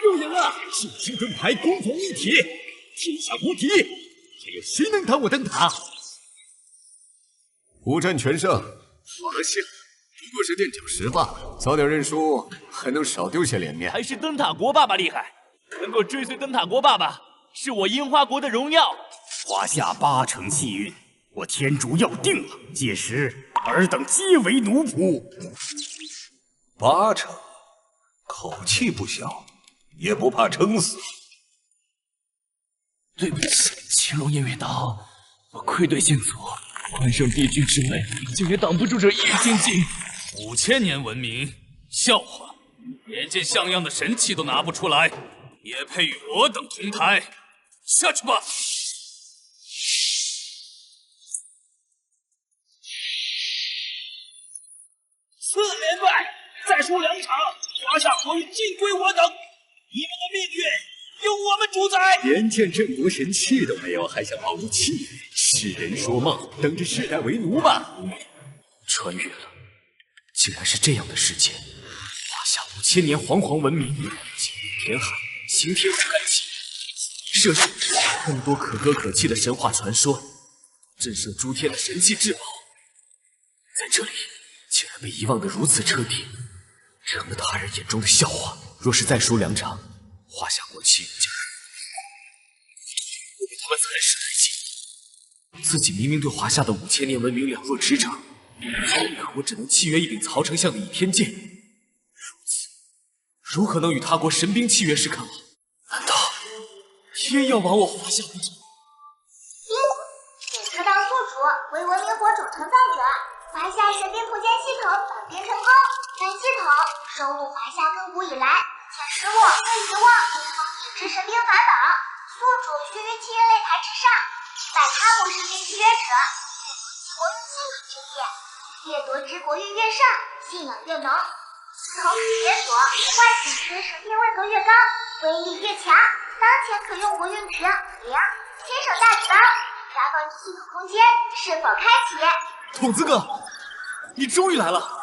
有人啊！金青盾牌攻防一体，天下无敌，还有谁能挡我灯塔？无战全胜，不幸，不过是垫脚石罢了。早点认输，还能少丢些脸面。还是灯塔国爸爸厉害，能够追随灯塔国爸爸，是我樱花国的荣耀。华夏8成气运，我天主要定了，届时尔等皆为奴仆。8成，口气不小，也不怕撑死。对不起，青龙偃月刀，我愧对先祖，关圣帝君之美，竟也挡不住这一精进。5000年文明，笑话，连件像样的神器都拿不出来，也配与我等同台？下去吧。4连败，再输2场，华夏国运尽归我等。你们的命运由我们主宰。连件镇国神器都没有，还想保住气运？痴人说梦，等着世代为奴吧！穿越了，竟然是这样的世界。华夏5000年煌煌文明，金玉填海，刑天不敢欺。摄取更多可歌可泣的神话传说，震慑诸天的神器至宝，在这里竟然被遗忘得如此彻底，成了他人眼中的笑话。若是再输2场，华夏国气运将会被他们蚕食殆尽。自己明明对华夏的5000年文明了若指掌，为何我只能契约一柄曹丞相的倚天剑？如此，如何能与他国神兵契约时看好？难道天要亡我华夏不成？给特当宿主为文明火种承载者，华夏神兵普建系统绑定成功。本系统收录华夏亘古以来前10我被遗忘并封印之神兵法宝，宿主须于契约擂台之上，拜他国神兵契约者，阅读其国运气运之业，阅读之国运越上，信仰越浓。系统可解锁外显示神兵位格越高，威力越强。当前可用国运值0，亲手大礼包，查访系统空间是否开启。筒子哥，你终于来了！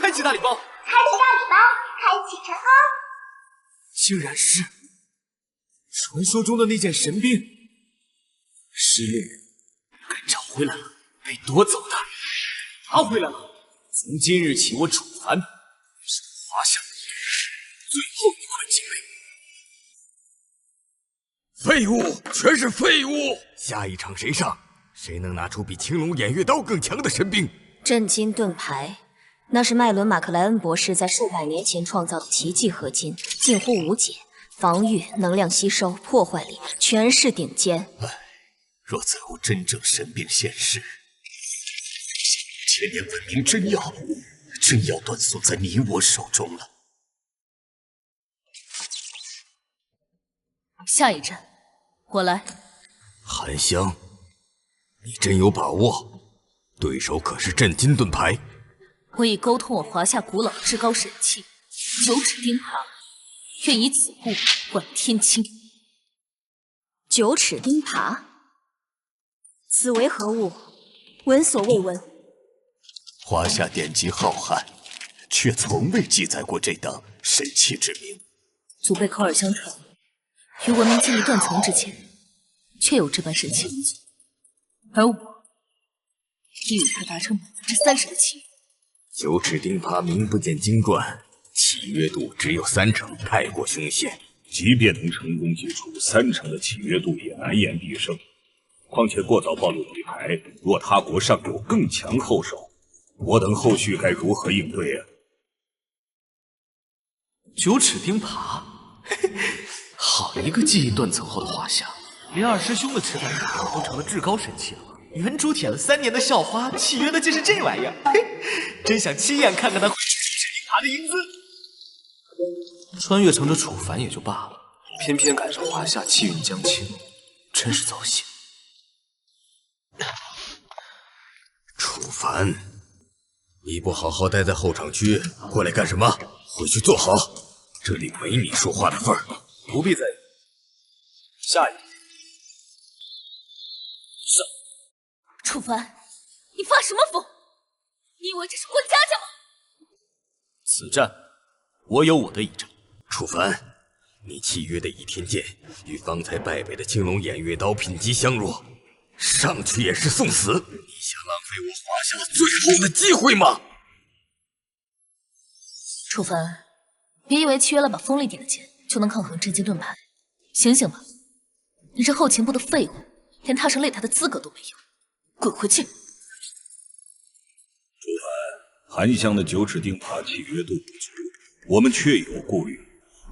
开启大礼包，开启大礼包，开启成功。竟然是传说中的那件神兵，失猎人该找回来了，被夺走的拿回来了。从今日起，我楚凡是华夏最后一块精锐。废物，全是废物！下一场谁上？谁能拿出比青龙偃月刀更强的神兵？震惊盾牌，那是麦伦·马克莱恩博士在数百年前创造的奇迹合金，近乎无解，防御、能量吸收、破坏力全是顶尖。唉，若再无真正神兵现世，5000年文明真要断送在你我手中了。下一站，我来。韩香，你真有把握？对手可是震金盾牌。我已沟通我华夏古老至高神器9齿钉耙，愿以此物管天清。9齿钉耙，此为何物？闻所未闻。华夏典籍浩瀚，却从未记载过这等神器之名。祖辈口耳相传，于文明建立断层之前，确有这般神器无存，而我亦与他达成30%的契约。9齿钉耙名不见经传，契约度只有3成，太过凶险。即便能成功解除3成的契约度，也难言必胜。况且过早暴露底牌，若他国尚有更强后手，我等后续该如何应对啊？9齿钉耙，好一个记忆断层后的华夏，连二师兄的吃饭都成了至高神器了。原主舔了3年的校花，契约的竟是这玩意儿，真想亲眼看看他9齿钉耙的英姿。穿越成这楚凡也就罢了，偏偏赶上华夏气运将倾，真是糟心。楚凡，你不好好待在候场区，过来干什么？回去坐好，这里没你说话的份儿。不必在意。下一个。楚凡，你发什么疯？你以为这是过家家吗？此战，我有我的倚仗。楚凡，你契约的倚天剑与方才败北的青龙偃月刀品级相若，上去也是送死。你想浪费我华夏最后的机会吗？楚凡，别以为契约了把锋利点的剑就能抗衡震惊盾牌，醒醒吧！你这后勤部的废物，连踏上擂台的资格都没有，滚回去！楚凡，韩香的9齿钉耙契约度不足，我们确有顾虑。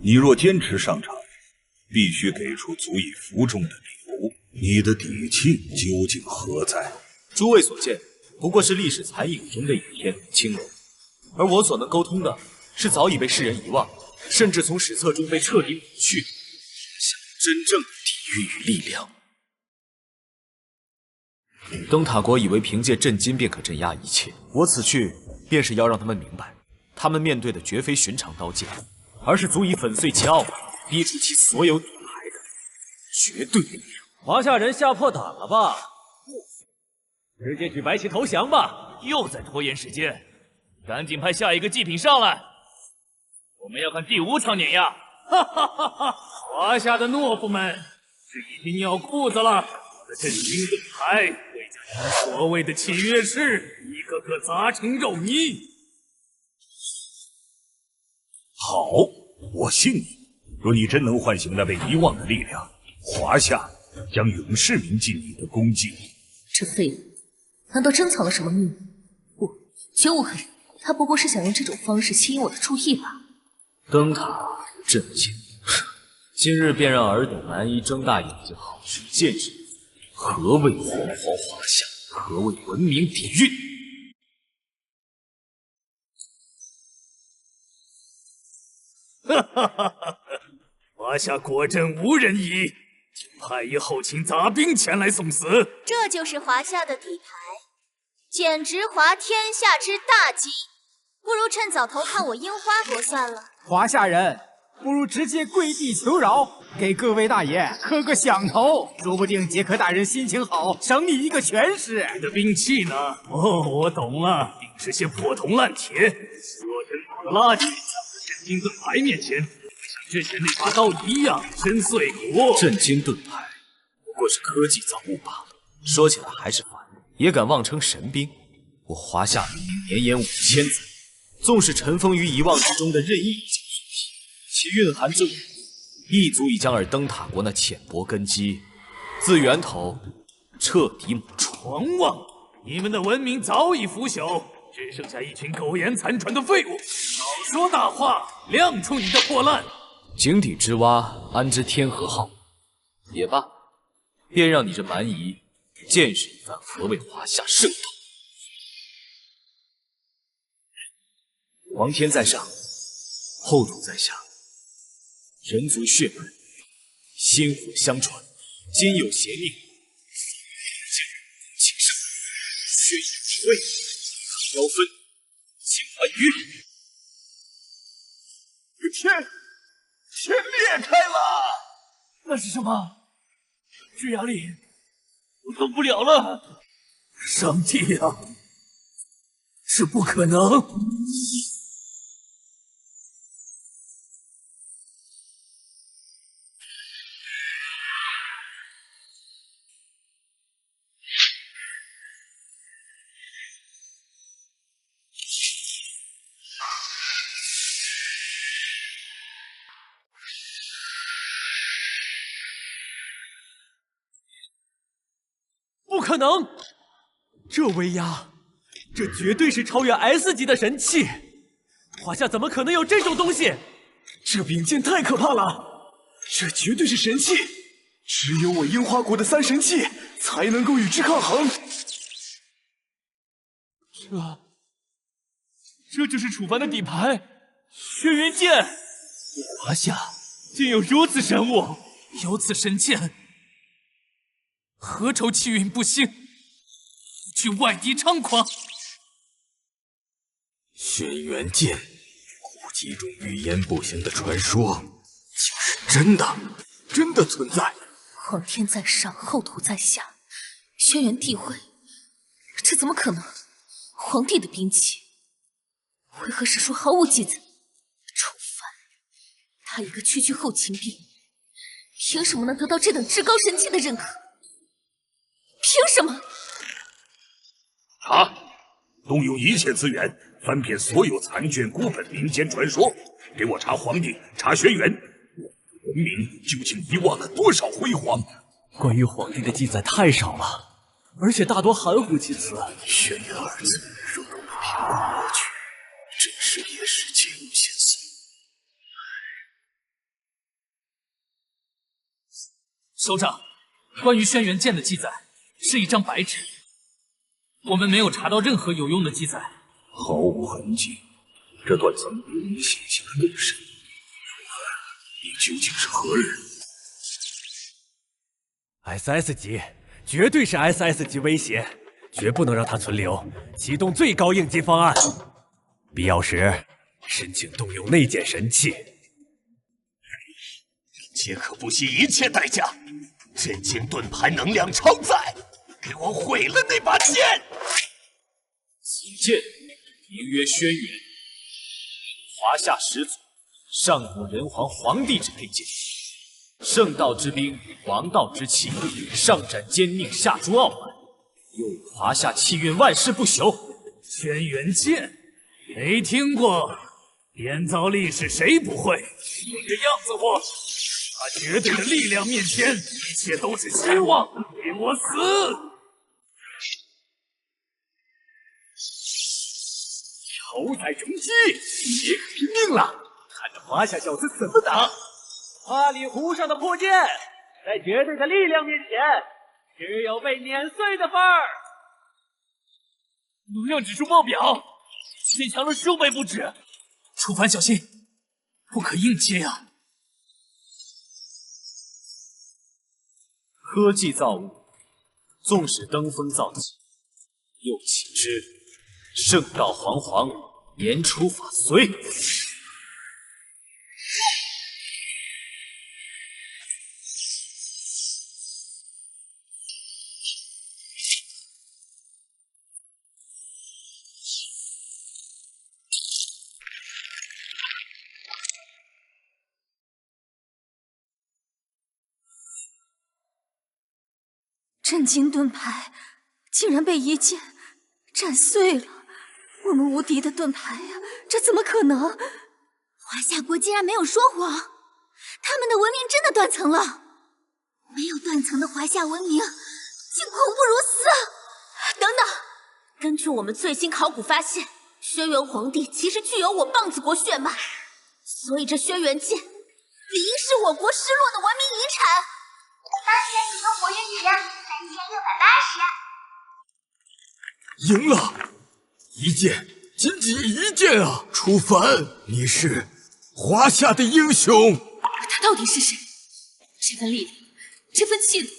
你若坚持上场，必须给出足以服众的理由。你的底气究竟何在？诸位所见，不过是历史残影中的倚天青龙，而我所能沟通的，是早已被世人遗忘，甚至从史册中被彻底抹去，真正的底蕴与力量。灯塔国以为凭借震金便可镇压一切，我此去便是要让他们明白，他们面对的绝非寻常刀剑，而是足以粉碎其傲慢、逼出其所有底牌的绝对力量。华夏人吓破胆了吧？直接举白旗投降吧！又在拖延时间，赶紧派下一个祭品上来，我们要看第5场碾压！哈哈哈哈！华夏的懦夫们是已经尿裤子了，我的震惊盾牌会将你们所谓的契约式一个个砸成肉泥。好，我信你。若你真能唤醒那被遗忘的力量，华夏将永世铭记你的功绩。这废物，难道珍藏了什么秘密？不，绝无可能。他不过是想用这种方式吸引我的注意吧。灯塔震惊，今日便让尔等难以睁大眼睛好生见识，何谓煌煌华夏，何谓文明底蕴。哈哈哈哈！华夏果真无人疑，就派一后勤杂兵前来送死。这就是华夏的底牌，简直滑天下之大稽。不如趁早投靠我樱花国算了。华夏人，不如直接跪地求饶，给各位大爷磕个响头，说不定杰克大人心情好，赏你一个全尸。你的兵器呢？哦，我懂了，定是些破铜烂铁。若珍宝的垃圾，在我的震惊盾牌面前，会像之前那把刀一样深邃骨。震惊盾牌不过是科技造物罢了，说起来还是烦，也敢妄称神兵。我华夏绵延5000载，纵使尘封于遗忘之中的任意一件作品，其蕴含之武，亦足以将尔灯塔国那浅薄根基自源头彻底抹除。狂妄！你们的文明早已腐朽，只剩下一群苟延残喘的废物。少说大话，亮出你的破烂！井底之蛙，安知天和好？也罢，便让你这蛮夷见识一番何谓华夏圣道。皇天在上，后土在下，人族血脉，薪火相传。今有邪命，将情圣，血雨之位，妖分，清还于天裂开了！那是什么？巨压力，我动不了了！上帝啊，这不可能！不可能！这威压，这绝对是超越 S 级的神器！华夏怎么可能有这种东西？这柄剑太可怕了，这绝对是神器，只有我樱花国的3神器才能够与之抗衡。这就是楚凡的底牌，轩辕剑。华夏竟有如此神物，有此神剑。何愁气运不兴，去外敌猖狂？轩辕剑，古籍中语言不详的传说，就是真的，真的存在。皇天在上，后土在下，轩辕地位，这怎么可能？皇帝的兵器，为何史书毫无记载？楚凡，他一个区区后勤兵，凭什么能得到这等至高神器的认可？凭什么？查，动用一切资源，翻遍所有残卷、古本、民间传说，给我查皇帝，查轩辕。文明究竟遗忘了多少辉煌？关于皇帝的记载太少了，而且大多含糊其辞。轩辕二字，若能不凭空过去，真是也是皆无先思。首长，关于轩辕剑的记载是一张白纸，我们没有查到任何有用的记载，毫无痕迹。这断层比你想象的更深。你究竟是何人 ？SS 级，绝对是 SS 级威胁，绝不能让他存留。启动最高应急方案，必要时申请动用内检神器。杰克不惜一切代价，震惊盾牌能量超载，给我毁了那把剑！此剑名曰轩辕，华夏始祖上古人皇皇帝之佩剑，圣道之兵，王道之器，上斩奸佞，下诛傲慢，又与华夏气运万世不朽。轩辕剑，没听过？编造历史谁不会？你这样子货，他绝对的力量面前，一切都是虚妄，给我死！头载重击，杰克拼命了！看着华夏小子怎么打！花里胡哨的破剑，在绝对的力量面前，只有被碾碎的份儿。能量指数爆表，变强了数倍不止。楚凡小心，不可硬接啊！科技造物，纵使登峰造极，又岂知圣道煌煌，言出法随。震惊盾牌竟然被一剑斩碎了，我们无敌的盾牌呀，这怎么可能？华夏国竟然没有说谎，他们的文明真的断层了。没有断层的华夏文明，竟恐怖如斯！等等，根据我们最新考古发现，轩辕皇帝其实具有我棒子国血脉，所以这轩辕剑理应是我国失落的文明遗产。当前启动国运值3680。赢了！一剑，仅仅一剑啊！楚凡，你是华夏的英雄。他到底是谁？这份力量，这份气度，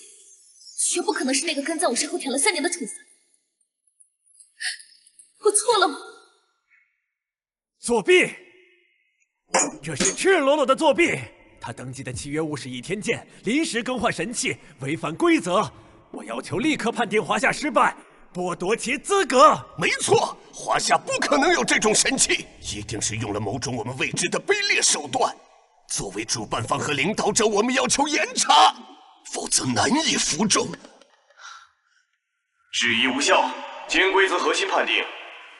绝不可能是那个跟在我身后舔了3年的楚凡。我错了吗？作弊！这是赤裸裸的作弊！他登记的契约物是倚天剑，临时更换神器，违反规则。我要求立刻判定华夏失败，剥夺其资格。没错，华夏不可能有这种神器，一定是用了某种我们未知的卑劣手段。作为主办方和领导者，我们要求严查，否则难以服众。质疑无效，经规则核心判定，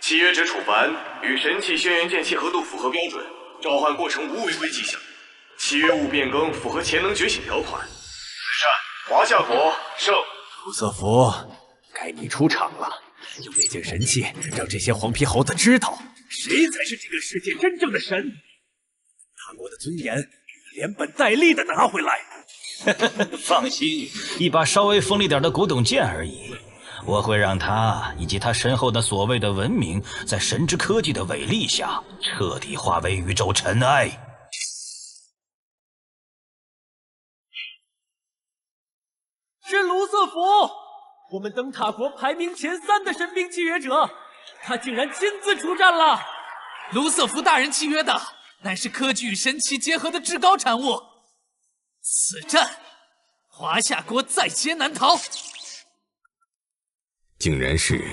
契约者楚凡与神器轩辕剑契合度符合标准，召唤过程无违规迹象。契约物变更符合潜能觉醒条款。善，华夏国胜。卢瑟福，该你出场了。用那件神器，让这些黄皮猴子知道，谁才是这个世界真正的神。大国的尊严，连本带利的拿回来。放心，一把稍微锋利点的古董剑而已。我会让他以及他身后的所谓的文明，在神之科技的伟力下，彻底化为宇宙尘埃。是卢瑟福，我们灯塔国排名前3的神兵契约者，他竟然亲自出战了。卢瑟福大人契约的，乃是科技与神奇结合的至高产物。此战，华夏国在劫难逃。竟然是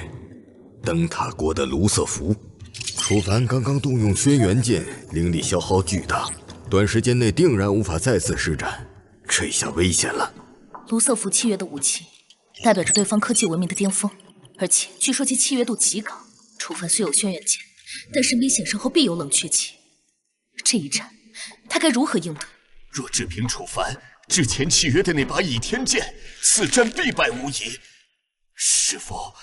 灯塔国的卢瑟福。楚凡刚刚动用轩辕剑，灵力消耗巨大，短时间内定然无法再次施展，这下危险了。卢瑟福契约的武器，代表着对方科技文明的巅峰，而且据说其契约度极高。楚凡虽有轩辕剑，但神兵显圣后必有冷却期。这一战，他该如何应对？若只凭楚凡之前契约的那把倚天剑，此战必败无疑。是否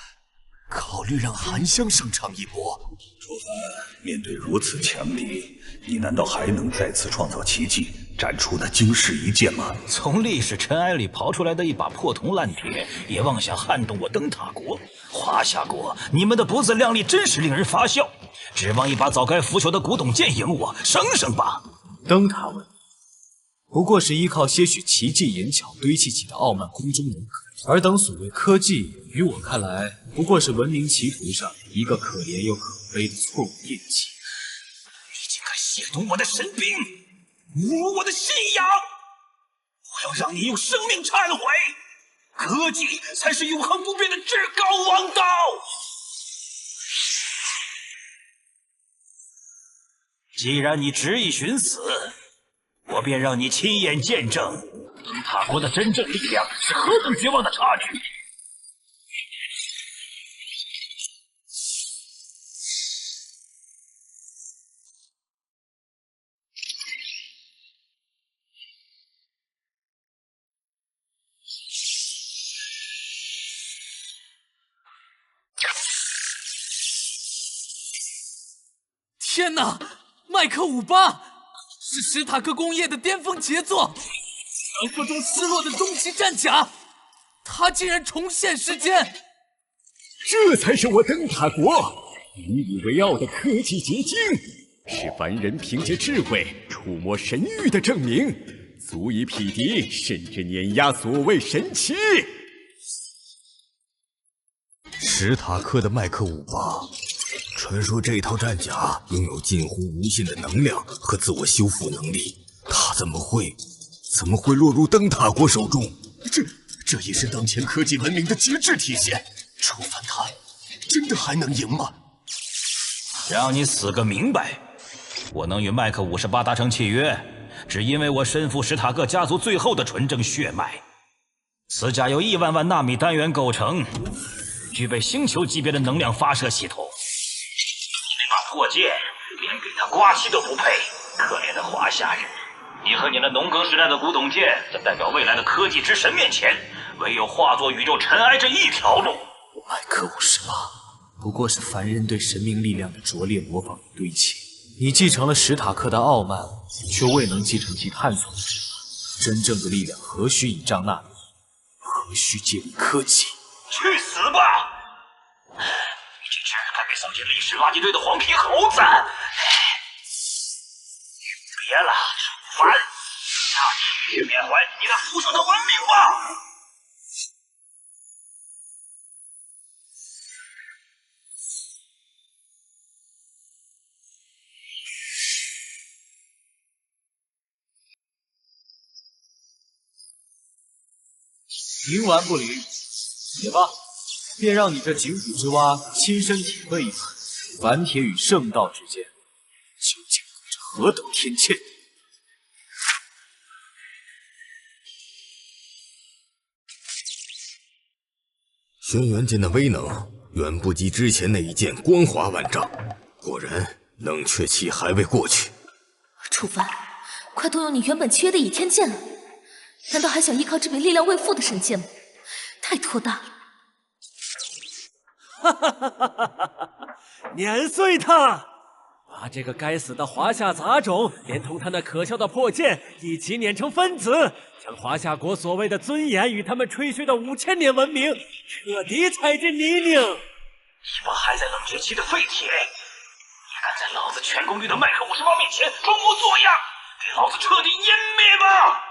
考虑让韩香上场一波？楚凡，面对如此强敌，你难道还能再次创造奇迹，展出那惊世一剑吗？从历史尘埃里刨出来的一把破铜烂铁，也妄想撼动我灯塔国、华夏国？你们的不自量力真是令人发笑！指望一把早该腐朽的古董剑赢我，省省吧！灯塔文明不过是依靠些许奇技淫巧堆砌起的傲慢空中门客，而等所谓科技，于我看来不过是文明歧途上一个可怜又可悲的错误印记。你竟敢亵渎我的神兵，侮辱我的信仰！我要让你用生命忏悔！科技才是永恒不变的至高王道！既然你执意寻死，我便让你亲眼见证灯塔国的真正力量是何等绝望的差距！天哪，麦克58是史塔克工业的巅峰杰作，传说中失落的终极战甲，它竟然重现时间！这才是我灯塔国引以为傲的科技结晶，是凡人凭借智慧触摸神域的证明，足以匹敌甚至碾压所谓神奇。史塔克的麦克58，传说这套战甲拥有近乎无限的能量和自我修复能力，他怎么会落入灯塔国手中？这也是当前科技文明的极致体现。楚凡他真的还能赢吗？让你死个明白！我能与麦克58达成契约，只因为我身负史塔克家族最后的纯正血脉。此甲由1万万纳米单元构成，具备星球级别的能量发射系统。那把破剑连给他刮漆都不配，可怜的华夏人！你和你那农耕时代的古董剑，在代表未来的科技之神面前，唯有化作宇宙尘埃这一条路。麦克58不过是凡人对神明力量的拙劣模仿与堆砌。你继承了史塔克的傲慢，却未能继承其探索的智慧。真正的力量何须倚仗纳米，何须借力科技？去死吧！你这只该被扫进历史垃圾堆的黄皮猴子！别了，楚凡，让你去缅怀你那腐朽的文明吧！冥顽不灵，也罢，便让你这井底之蛙亲身体会一番凡铁与圣道之间究竟隔着何等天堑。轩辕剑的威能远不及之前那一剑光华万丈，果然冷却期还未过去。楚凡，快动用你原本契约的倚天剑了！难道还想依靠这柄力量未复的神剑吗？太拖大了！哈哈哈哈哈哈！碾碎他！把这个该死的华夏杂种，连同他那可笑的破剑一起碾成分子，将华夏国所谓的尊严与他们吹嘘的5000年文明彻底踩进泥泞！一把还在冷却期的废铁，你敢在老子全功率的麦克58面前装模作样，给老子彻底湮灭吧！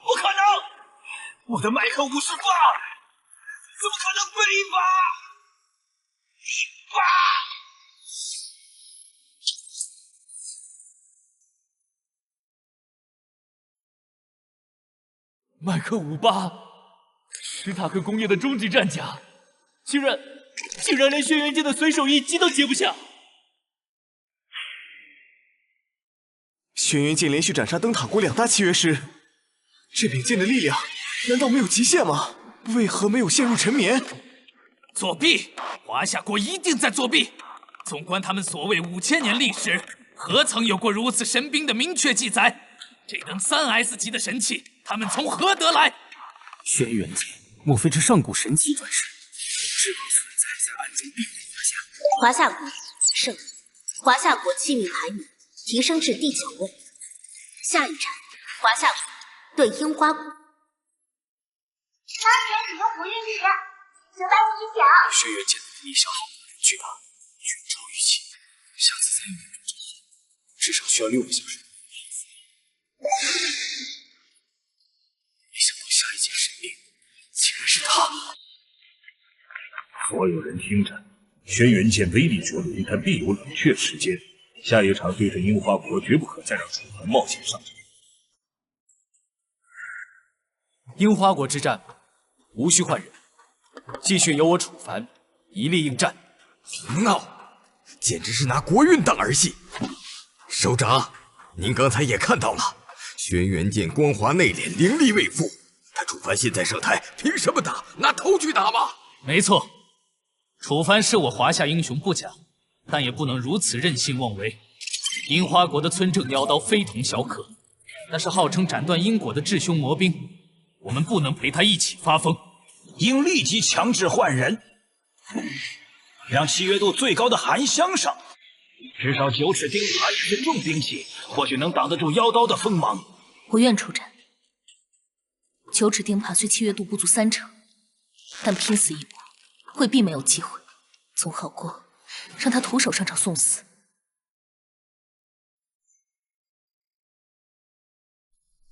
不可能！我的麦克58怎么可能被拔？麦克58，史塔克工业的终极战甲，竟然连轩辕剑的随手一击都接不下。轩辕剑连续斩杀灯塔国2大契约师，这柄剑的力量难道没有极限吗？为何没有陷入沉眠？作弊！华夏国一定在作弊。纵观他们所谓5000年历史，何曾有过如此神兵的明确记载？这等3S 级的神器，他们从何得来？轩辕剑，莫非是上古神器转世？是否存在在暗中庇护华夏？华夏国胜，华夏国器皿排名提升至第9位。下一场，华夏国对樱花国。当前使用不运时，请把你想。轩辕剑的能力消耗巨大，远超预期。下次再用这种招式，至少需要6个小时。没想到下一件神兵竟然是他。所有人听着，轩辕剑威力绝伦，但必有冷却时间。下一场对阵樱花国，绝不可再让楚凡冒险上场。樱花国之战，无需换人，继续由我楚凡一力应战。胡闹，简直是拿国运当儿戏。首长，您刚才也看到了，轩辕剑光滑内敛，灵力未复。他楚凡现在上台，凭什么打？拿头去打吗？没错，楚凡是我华夏英雄不假，但也不能如此任性妄为。樱花国的村正妖刀非同小可，那是号称斩断因果的至凶魔兵，我们不能陪他一起发疯，应立即强制换人，让契约度最高的韩香上。至少9尺钉耙也是重兵器，或许能挡得住妖刀的锋芒。我愿出战。9尺钉耙虽契约度不足3成，但拼死一搏，未必没有机会。总好过让他徒手上场送死。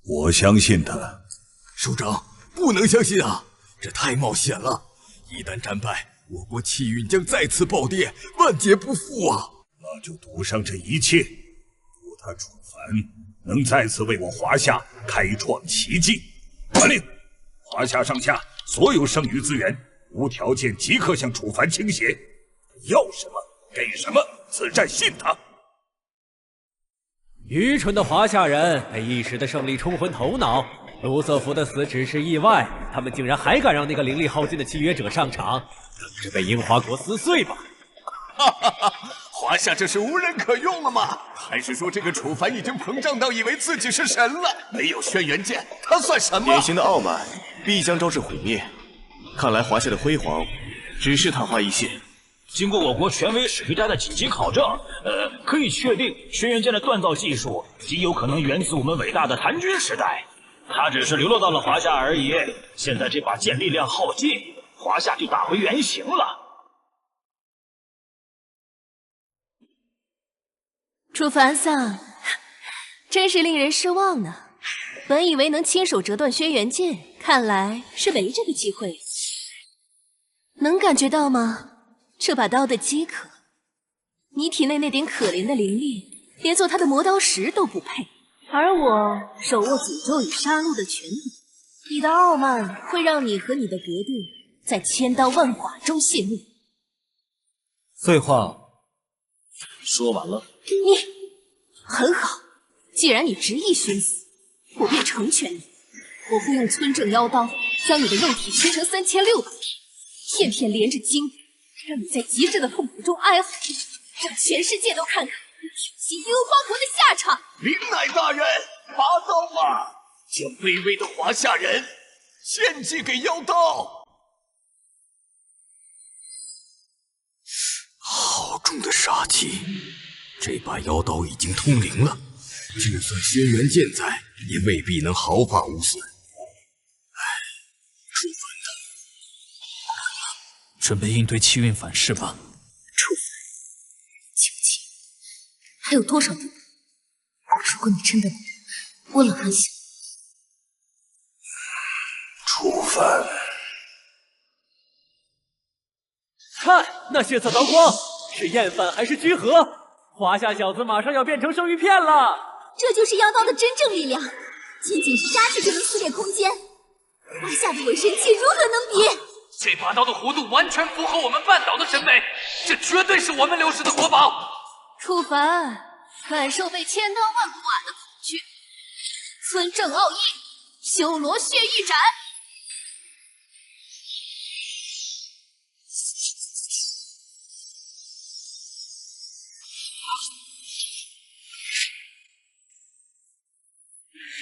我相信他。首长，不能相信啊！这太冒险了，一旦战败，我国气运将再次暴跌，万劫不复啊！那就赌上这一切，赌他楚凡能再次为我华夏开创奇迹。传令，华夏上下所有剩余资源，无条件即刻向楚凡倾斜，要什么给什么，此战信他。愚蠢的华夏人被一时的胜利冲昏头脑，卢瑟福的死只是意外，他们竟然还敢让那个灵力耗尽的契约者上场，等着被樱花国撕碎吧！哈哈哈！华夏这是无人可用了吗？还是说这个楚凡已经膨胀到以为自己是神了？没有轩辕剑，他算什么？典型的傲慢必将招致毁灭。看来华夏的辉煌只是昙花一现。经过我国权威史学家的紧急考证，可以确定轩辕剑的锻造技术极有可能源自我们伟大的谭军时代。它只是流落到了华夏而已。现在这把剑力量耗尽，华夏就打回原形了。楚凡桑，真是令人失望呢。本以为能亲手折断轩辕剑，看来是没这个机会。能感觉到吗？这把刀的饥渴，你体内那点可怜的灵力，连做他的磨刀石都不配。而我手握诅咒与杀戮的权利，你的傲慢会让你和你的格斗在千刀万剐中谢幕。废话说完了。你很好，既然你执意寻死，我便成全你。我会用村正妖刀将你的肉体切成3600片，片片连着筋骨，让你在极致的痛苦中哀嚎，让全世界都看看你挑衅樱花国的下场。灵乃大人，拔刀吧，将卑微的华夏人献祭给妖刀。好重的杀气，这把妖刀已经通灵了，就算轩辕剑在，也未必能毫发无损。楚凡准备应对气运反噬吧。楚凡，究竟还有多少步？如果你真的能，我冷寒想。楚凡，看那血色刀光，是厌烦还是居合？华夏小子马上要变成生鱼片了！这就是妖刀的真正力量，仅仅是杀气就能撕裂空间，华夏的伪神器如何能比？这把刀的弧度完全符合我们半岛的审美，这绝对是我们流失的国宝。楚凡，感受被千刀万剐的恐惧。村正奥义，修罗血玉斩。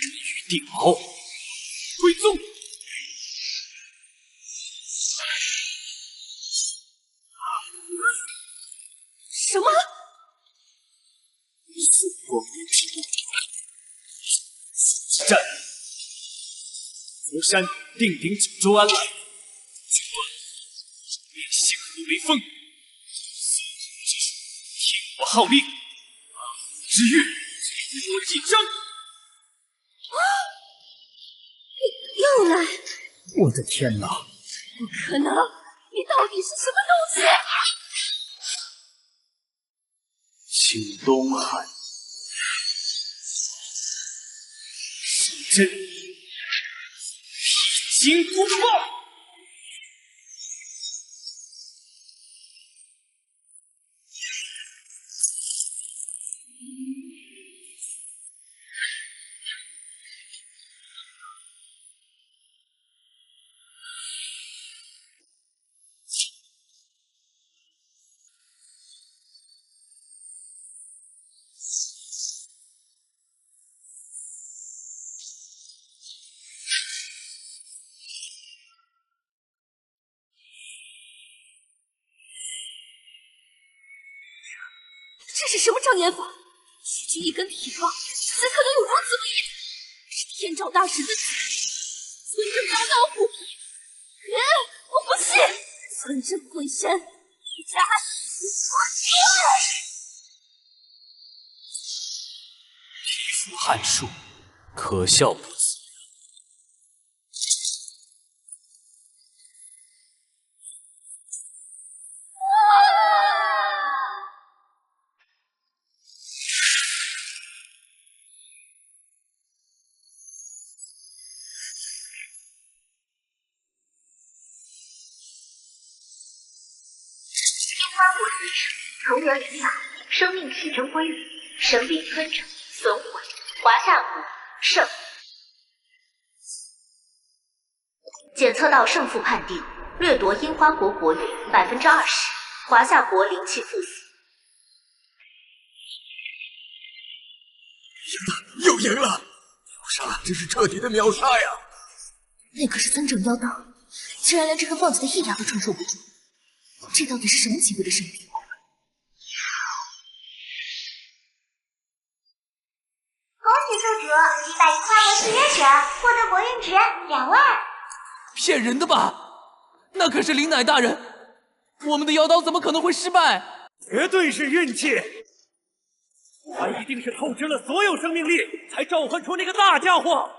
玉帝矛，归宗。什么？光明之战，福山定鼎九州安来，决断灭星河为锋，听我号令，之月与我竞争。又来！我的天哪！不可能！你到底是什么东西？清东汉，神阵，披荆斩棘。这是什么障眼法？区区一根铁棒，怎可能有如此威力？是天照大神的旨意，村正刀刀虎皮。我不信！村正鬼神，一家匹夫撼树，可笑不自然。重原灵法，生命气成归零，神兵村长损毁，华夏国胜。检测到胜负判定，掠夺樱花国国力20%，华夏国灵气负死。又赢了！秒杀，这是彻底的秒杀呀！那可是三整妖刀，竟然连这根棒子的一压都承受不住，这到底是什么级别的神兵？恭喜宿主击败樱花国契约者，获得国运值2万。骗人的吧？那可是林乃大人，我们的妖刀怎么可能会失败？绝对是运气！他一定是透支了所有生命力，才召唤出那个大家伙。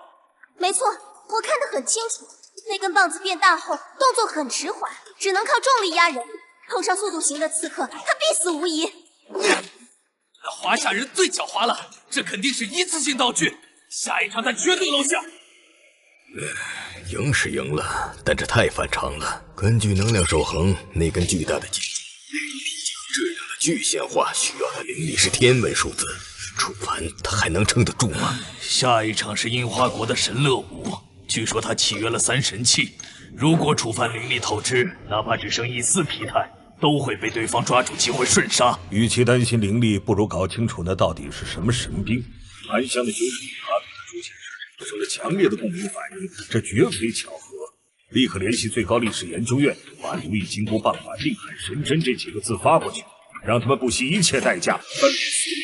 没错，我看得很清楚，那根棒子变大后动作很迟缓，只能靠重力压人。碰上速度型的刺客，他必死无疑。那华夏人最狡猾了，这肯定是一次性道具，下一场他绝对露馅。赢是赢了，但这太反常了。根据能量守恒，那根巨大的金柱，毕竟这样的具象化需要的灵力是天文数字。楚凡他还能撑得住吗？下一场是樱花国的神乐舞，据说他契约了3神器，如果楚凡灵力透支，哪怕只剩一丝疲态，都会被对方抓住机会瞬杀。与其担心灵力，不如搞清楚那到底是什么神兵。韩香的九齿钉耙出现时产生了强烈的共鸣反应，这绝非巧合。立刻联系最高历史研究院，把“如意金箍棒”把“定海神针”这几个字发过去，让他们不惜一切代价翻遍所有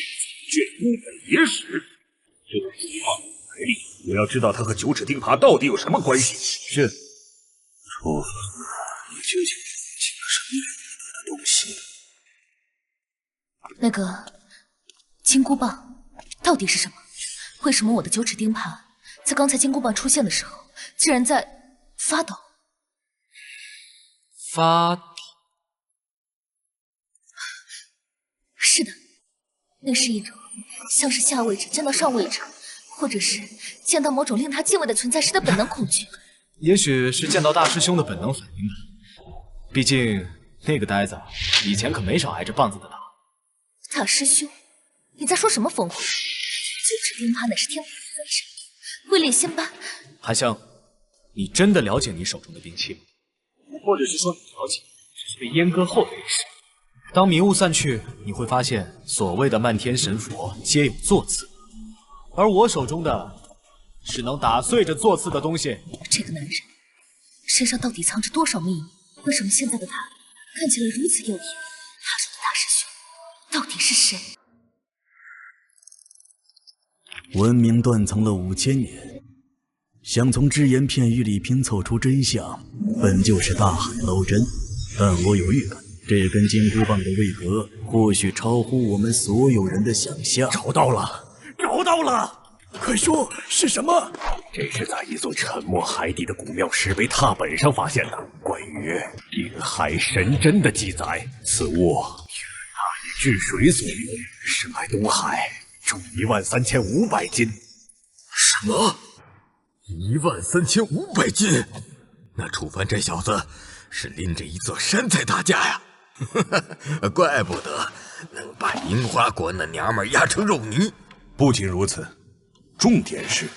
卷屋本野史。这个计划，海莉，我要知道他和九齿钉耙到底有什么关系。是。楚凡，你究竟请了什么了不得的东西？那个金箍棒到底是什么？为什么我的九齿钉耙在刚才金箍棒出现的时候，竟然在发抖？发抖？是的，那是一种像是下位者见到上位者，或者是见到某种令他敬畏的存在时的本能恐惧。也许是见到大师兄的本能反应吧。毕竟那个呆子以前可没少挨着棒子的打。大师兄，你在说什么疯话？九齿钉耙乃是天府三神兵，位列仙班。韩香，你真的了解你手中的兵器吗？或者是说你了解，只是被阉割后的历史。当迷雾散去，你会发现所谓的漫天神佛皆有座次，而我手中的是能打碎这座次的东西。这个男人身上到底藏着多少秘密？为什么现在的他看起来如此耀眼？他说的大师兄到底是谁？文明断层了5000年，想从只言片语里拼凑出真相，本就是大海捞针。但我有预感，这根金箍棒的位格或许超乎我们所有人的想象。找到了，找到了！快说是什么？这是在一座沉没海底的古庙石碑拓本上发现的，关于定海神针的记载。此物大禹治水所用，深埋东海，重13500斤。什么？13500斤？那楚帆这小子是拎着一座山在打架呀！怪不得能把樱花国那娘们压成肉泥。不仅如此，重点是，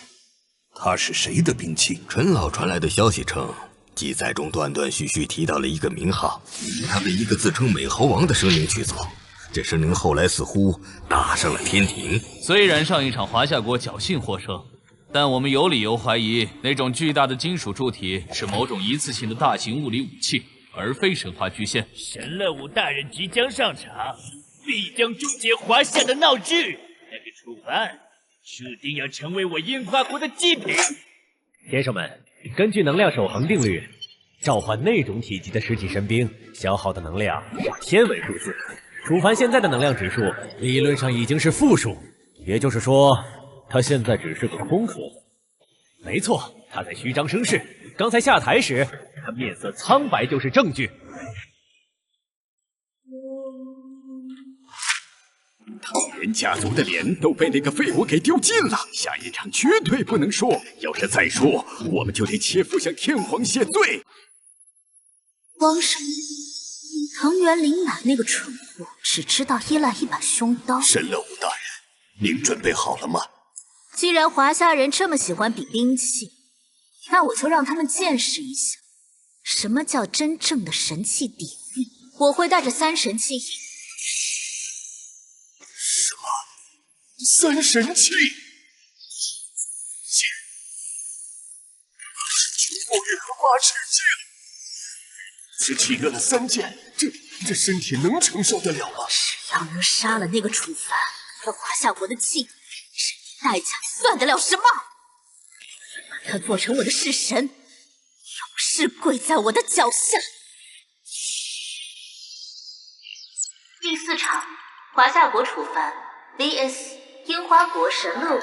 它是谁的兵器？陈老传来的消息称，记载中断断续续提到了一个名号，以他的一个自称美猴王的生灵去做。这生灵后来似乎打上了天庭。虽然上一场华夏国侥幸获胜，但我们有理由怀疑，那种巨大的金属柱体是某种一次性的大型物理武器，而非神话巨献。神乐武大人即将上场，必将终结华夏的闹剧。那个楚帆注定要成为我樱花国的祭品。先生们，根据能量守恒定律，召唤那种体积的实体神兵消耗的能量是天文数字。楚帆现在的能量指数理论上已经是负数，也就是说，他现在只是个空壳子。没错，他在虚张声势。刚才下台时，他面色苍白就是证据。唐人家族的脸都被那个废物给丢尽了，下一场绝对不能说。要是再说，我们就得切腹向天皇谢罪。皇上，藤原绫乃那个蠢货只知道依赖一把凶刀。神乐武大人，您准备好了吗？既然华夏人这么喜欢比兵器，那我就让他们见识一下什么叫真正的神器鼎立。我会带着3神器。什么？3神器？九凤玉和8尺剑，只契约了3件，这身体能承受得了吗？只要能杀了那个楚帆和华夏国的气，身体代价算得了什么？把他做成我的式神，永世跪在我的脚下。第4场，华夏国楚帆 vs 樱花国神乐武。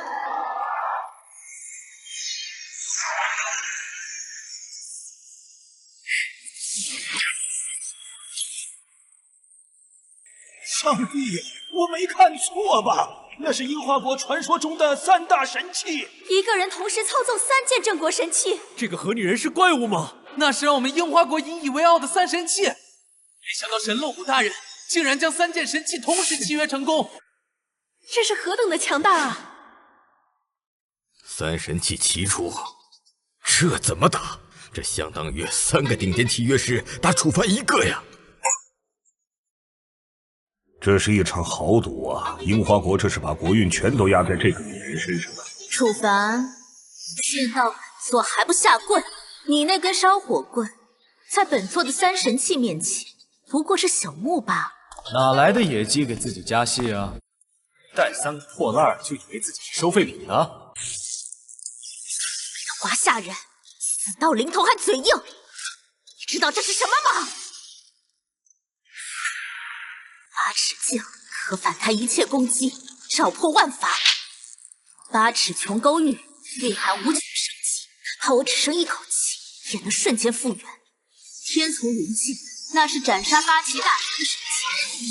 上帝，我没看错吧？那是樱花国传说中的3大神器。一个人同时操纵3件镇国神器，这个河女人是怪物吗？那是让我们樱花国引以为傲的3神器。没想到神乐武大人竟然将3件神器同时契约成功，这是何等的强大啊！3神器齐出，这怎么打？这相当于3个顶尖契约师打楚帆1个呀！这是一场豪赌啊！樱花国这是把国运全都压在这个女人身上了。楚帆，剑道本座还不下跪？你那根烧火棍，在本座的3神器面前，不过是小木罢了。哪来的野鸡给自己加戏啊？带3个破烂就以为自己是收废品了？华夏人死到临头还嘴硬，你知道这是什么吗？8尺剑可反弹一切攻击，照破万法。8尺琼勾玉蕴含无穷生机，怕我只剩一口气，也能瞬间复原。天丛云剑那是斩杀8岐大神的神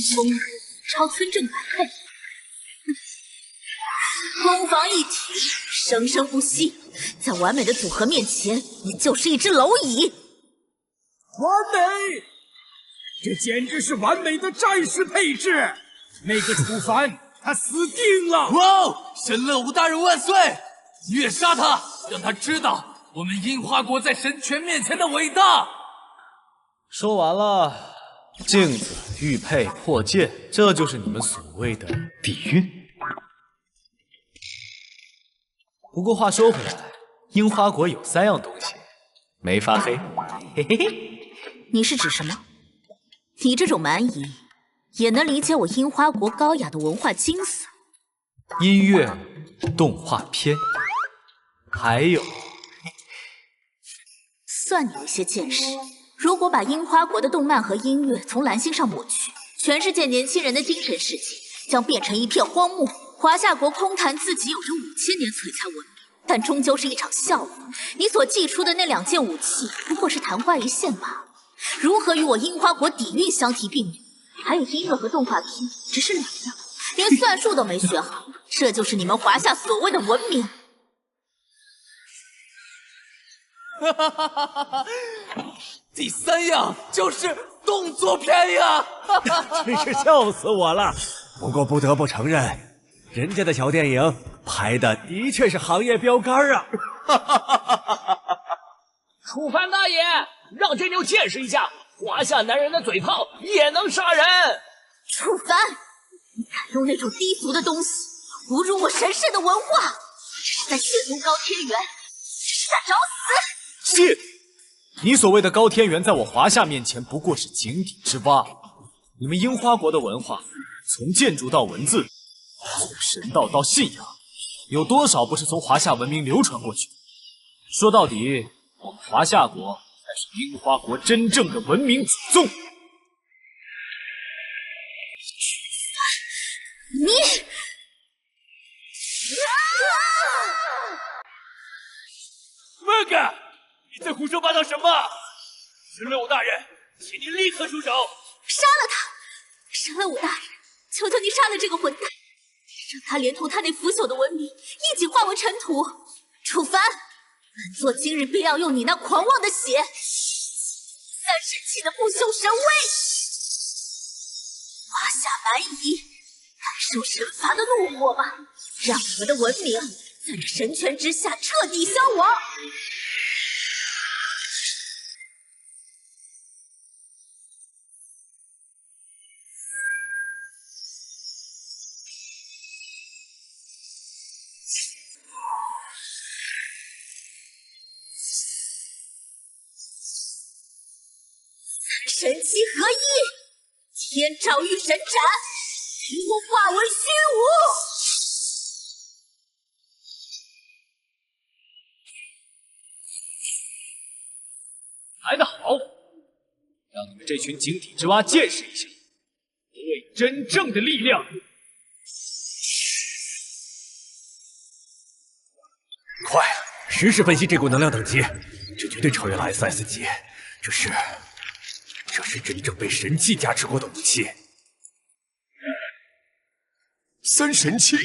器，锋刃超村正百倍。攻防一体，生生不息，在完美的组合面前，你就是一只蝼蚁。完美！这简直是完美的战士配置。那个楚凡，他死定了！哇哦！神乐武大人万岁！虐杀他，让他知道我们樱花国在神权面前的伟大。说完了，镜子、玉佩、破剑，这就是你们所谓的底蕴。不过话说回来，樱花国有3样东西没发黑，嘿嘿嘿。你是指什么？你这种蛮夷也能理解我樱花国高雅的文化精髓？音乐、动画片，还有，算你有些见识。如果把樱花国的动漫和音乐从蓝星上抹去，全世界年轻人的精神世界将变成一片荒漠。华夏国空谈自己有着5000年璀璨文明，但终究是一场笑话。你所祭出的那2件武器不过是昙花一现罢了，如何与我樱花国底蕴相提并论？还有音乐和动画片，只是2样，连算术都没学好，这就是你们华夏所谓的文明。哈哈哈哈哈！第3样就是动作片呀！真是笑死我了。不过不得不承认，人家的小电影拍的的确是行业标杆啊！楚凡大爷，让这妞见识一下华夏男人的嘴炮也能杀人！楚凡，你敢用那种低俗的东西侮辱我神圣的文化，这是在亵渎高天元，这是在找死！谢！你所谓的高天元，在我华夏面前不过是井底之蛙。你们樱花国的文化，从建筑到文字，从神道到信仰，有多少不是从华夏文明流传过去的？说到底，我们华夏国才是樱花国真正的文明祖宗。你，问个！你在胡说八道什么？神乐武大人，请您立刻出手，杀了他！神乐武大人，求求你杀了这个混蛋，让他连同他那腐朽的文明一起化为尘土！楚凡，本座今日便要用你那狂妄的血，3神器的不朽神威！华夏蛮夷，感受神罚的怒火吧，让你们的文明在这神权之下彻底消亡！神气合一，天照御神斩，令我化为虚无。来得好，让你们这群井底之蛙见识一下何谓真正的力量。快，实时分析这股能量等级，这绝对超越了 SS 级，这是真正被神器加持过的武器。3神器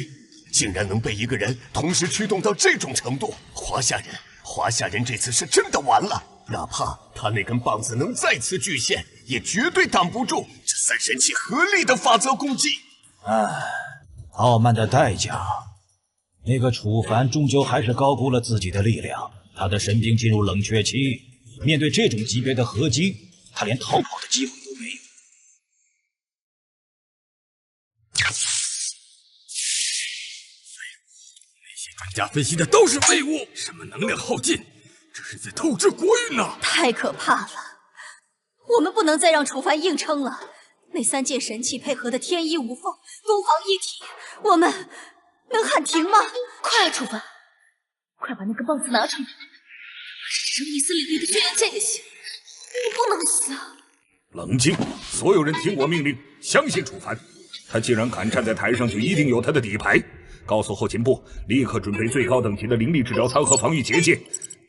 竟然能被一个人同时驱动到这种程度，华夏人这次是真的完了。哪怕他那根棒子能再次具现，也绝对挡不住这3神器合力的法则攻击。傲慢的代价。那个楚凡终究还是高估了自己的力量，他的神兵进入冷却期，面对这种级别的合击，他连逃跑的机会都没有。那些专家分析的都是废物，什么能量耗尽，这是在透支国运呐！太可怕了，我们不能再让楚凡硬撑了。那3件神器配合的天衣无缝，攻防一体，我们能喊停吗？快啊，楚凡，快把那个棒子拿出来！这是生伊斯领域的轩辕剑也行，我不能死啊！冷静，所有人听我命令，相信楚凡。他既然敢站在台上，就一定有他的底牌。告诉后勤部，立刻准备最高等级的灵力治疗舱和防御结界。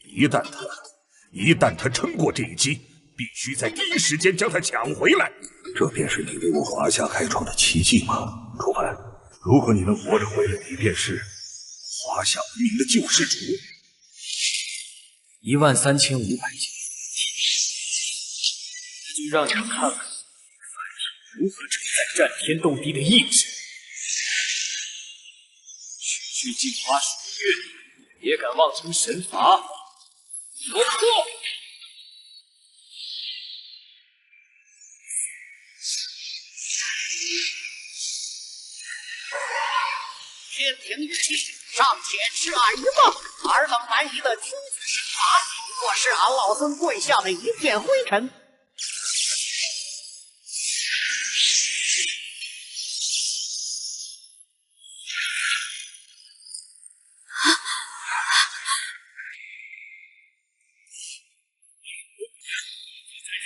一旦他撑过这一击，必须在第一时间将他抢回来。这便是你为我华夏开创的奇迹吗？楚凡，如果你能活着回来，你便是华夏文明的救世主。13500斤，那就让你们看看凡体如何承载战天动地的意志。区区镜花水月，也敢妄称神罚？我破！天庭玉帝尚且痴爱一梦，尔等难移的君子神罚，或是俺老孙跪下的一片灰尘。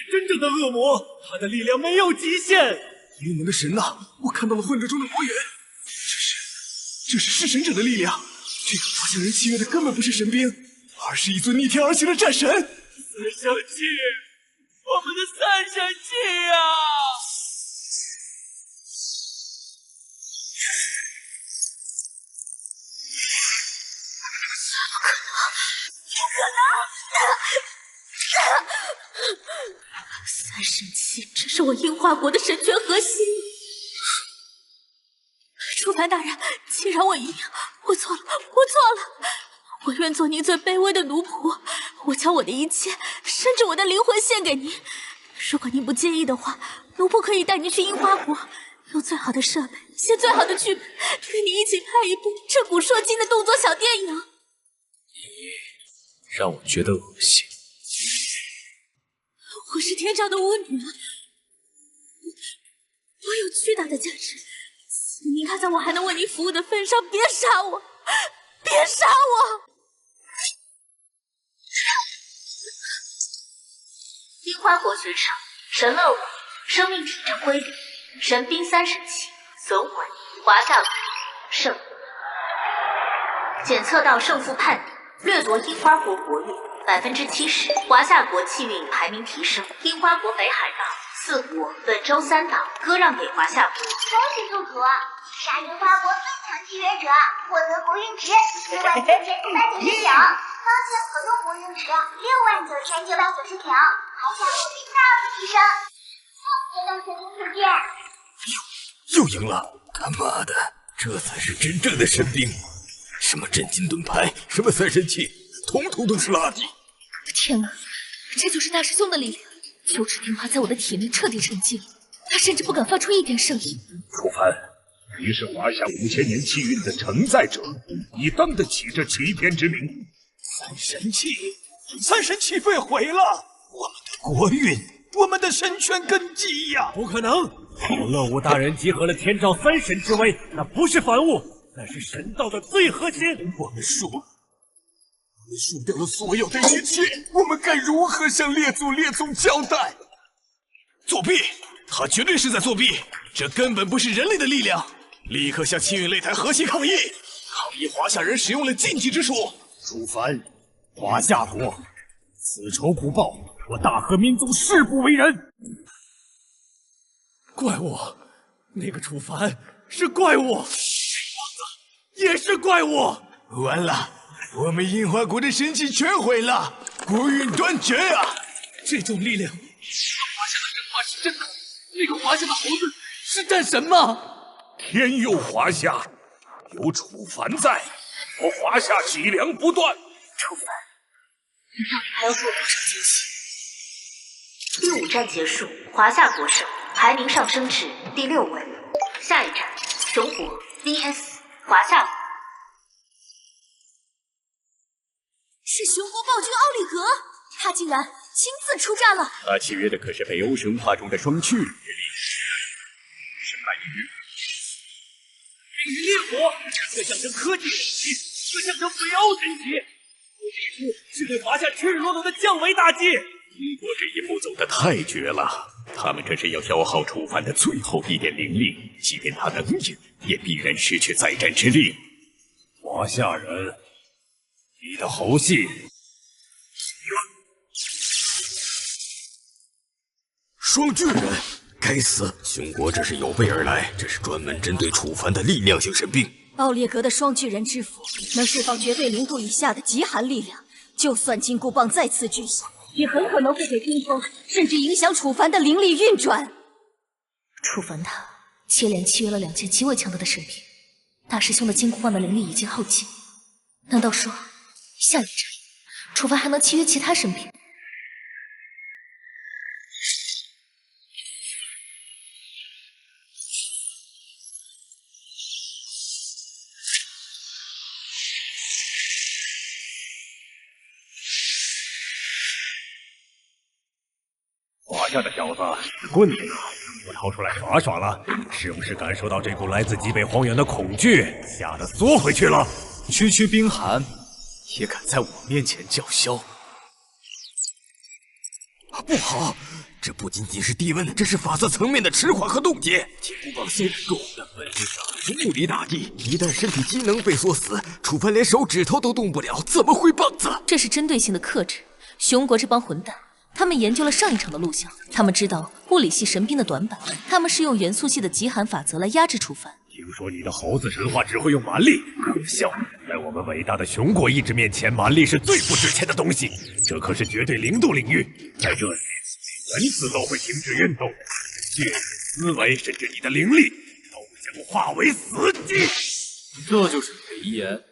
真正的恶魔，他的力量没有极限。灵能的神呐，我看到了混沌中的火源，这是弑神者的力量。这个发现人契约的根本不是神兵，而是一尊逆天而行的战神。三神器，我们的三神器呀！三神器，这是我樱花国的神权核心。主凡大人，请饶我一命，我错了，我错了，我愿做您最卑微的奴仆，我将我的一切，甚至我的灵魂献给您。如果您不介意的话，奴仆可以带您去樱花国，用最好的设备，写最好的剧本，与你一起拍一部震古烁今的动作小电影。让我觉得恶心。我是天朝的巫女，我有巨大的价值，请您看在我还能为您服务的份上，别杀我，别杀我！樱花国学场，神乐舞，生命体征规律，神兵三神器，损毁，华夏国胜。检测到胜负判定，掠夺樱花国国运70%，华夏国气运排名提升。樱花国北海道、4国本周3岛割让给华夏国。恭喜兔兔，杀樱花国最强契约者，获得国运值44999，当前可用国运值69990条，华夏国币大幅提升。接到神兵图鉴，又赢了！他妈的，这才是真正的神兵！什么震惊盾牌，什么三神器，统统都是垃圾！天啊，这就是大师兄的力量！九齿钉耙在我的体内彻底沉寂了，他甚至不敢发出一点声音。楚凡，你是华夏5000年气运的承载者，你当得起这欺骗之名？三神器被毁了，我们的国运，我们的神权根基呀！不可能！乐武大人集合了天照三神之威，那不是凡物，那是神道的最核心。我们输掉了所有的一切，我们该如何向列宗交代？作弊！他绝对是在作弊，这根本不是人类的力量！立刻向气运擂台核心抗议！抗议华夏人使用了禁忌之术！楚凡，华夏国，此仇不报，我大和民族誓不为人。怪物，那个楚凡是怪物，王子也是怪物。完了，我们樱花国的神器全毁了，国运断绝啊！这种力量，华夏的神话是真的？那个华夏的猴子是战神吗？天佑华夏，有楚凡在，我华夏脊梁不断。楚凡，你到底还要做多少惊喜？第5战结束，华夏国胜，排名上升至第6位。下一站，熊国 VS 华夏国。是熊国暴君奥利格，他竟然亲自出战了。他契约的可是北欧神话中的双巨人之力，是冰与烈火，这象征科技神奇，这象征北欧神奇。这一步是对华夏赤裸裸的降维打击。英国这一步走得太绝了，他们这是要消耗楚凡的最后一点灵力，即便他能赢，也必然失去再战之力。华夏人，你的猴戏双巨人，该死！熊国这是有备而来，这是专门针对楚凡的力量型神兵。奥列格的双巨人之斧能释放绝对0度以下的极寒力量就算金箍棒再次巨响，也很可能会给冰封，甚至影响楚凡的灵力运转。楚凡他接连契约了2件极为强大的神品，大师兄的金箍棒的灵力已经耗尽，难道说下一战楚凡还能契约其他神品？华夏的小子，棍子呢？我掏出来耍耍了，是不是感受到这股来自极北荒原的恐惧，吓得缩回去了？区区冰寒，也敢在我面前叫嚣？不好！这不仅仅是低温，这是法则层面的迟缓和冻结。金箍棒限制住，但本质上是物理打击。一旦身体机能被锁死，楚凡连手指头都动不了，怎么挥棒子？这是针对性的克制。熊国这帮混蛋，他们研究了上一场的录像，他们知道物理系神兵的短板，他们是用元素系的极寒法则来压制楚凡。听说你的猴子神话只会用蛮力，可笑！在我们伟大的熊国意志面前，蛮力是最不值钱的东西。这可是绝对零度领域，在这里，原子都会停止运动，血液、思维，甚至你的灵力，都将化为死寂。这就是你的遗言，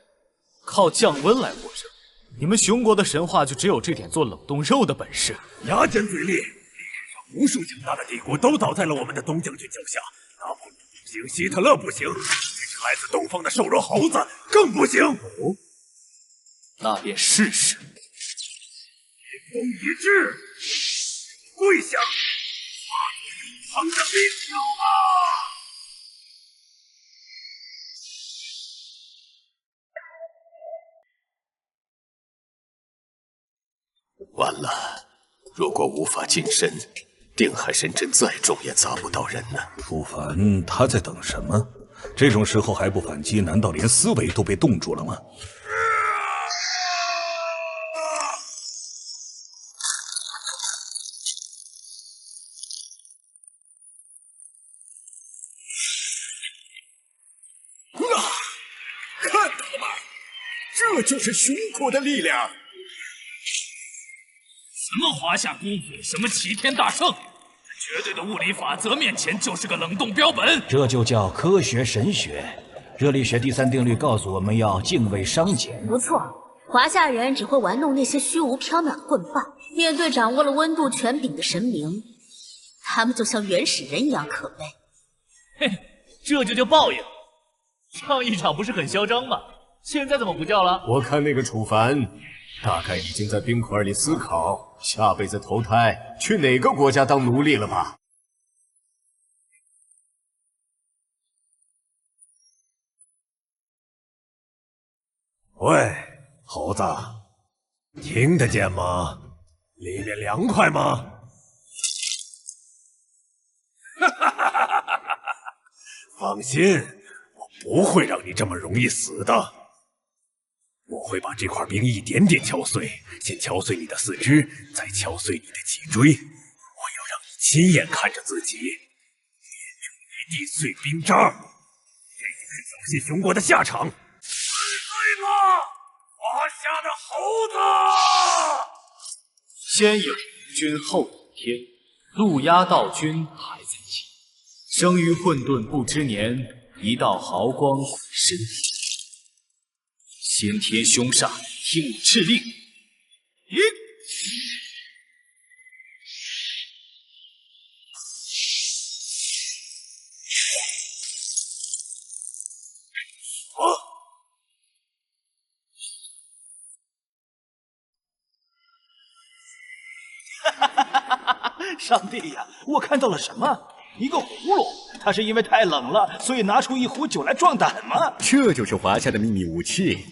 靠降温来获胜。你们熊国的神话就只有这点做冷冻肉的本事？牙尖嘴利，历史上无数强大的帝国都倒在了我们的东将军脚下。拿破仑不行，希特勒不行，这是来自东方的瘦弱猴子更不行。哦，那便试试。冰封一致，跪下，化作永恒的冰雕啊！完了，如果无法近身，定海神针再重也砸不到人呢。楚凡他在等什么？这种时候还不反击，难道连思维都被冻住了吗？看到了吗？这就是熊国的力量。什么华夏功夫，什么齐天大圣，绝对的物理法则面前就是个冷冻标本。这就叫科学神学。热力学第3定律告诉我们要敬畏商减。不错，华夏人只会玩弄那些虚无缥缈的棍棒，面对掌握了温度权柄的神明，他们就像原始人一样可悲。嘿，这就叫报应。上一场不是很嚣张吗？现在怎么不叫了？我看那个楚凡大概已经在冰块里思考下辈子投胎去哪个国家当奴隶了吧？喂，猴子，听得见吗？里面凉快吗？放心，我不会让你这么容易死的。我会把这块冰一点点敲碎，先敲碎你的四肢，再敲碎你的脊椎。我要让你亲眼看着自己一地碎冰渣。这就是小谢熊国的下场。碎吧，华夏的猴子！先有君后有天，路压道君还在前。生于混沌不知年，一道豪光毁身体。先天凶煞，听我敕令！上帝呀，我看到了什么？一个葫芦，它是因为太冷了，所以拿出一壶酒来壮胆吗？这就是华夏的秘密武器。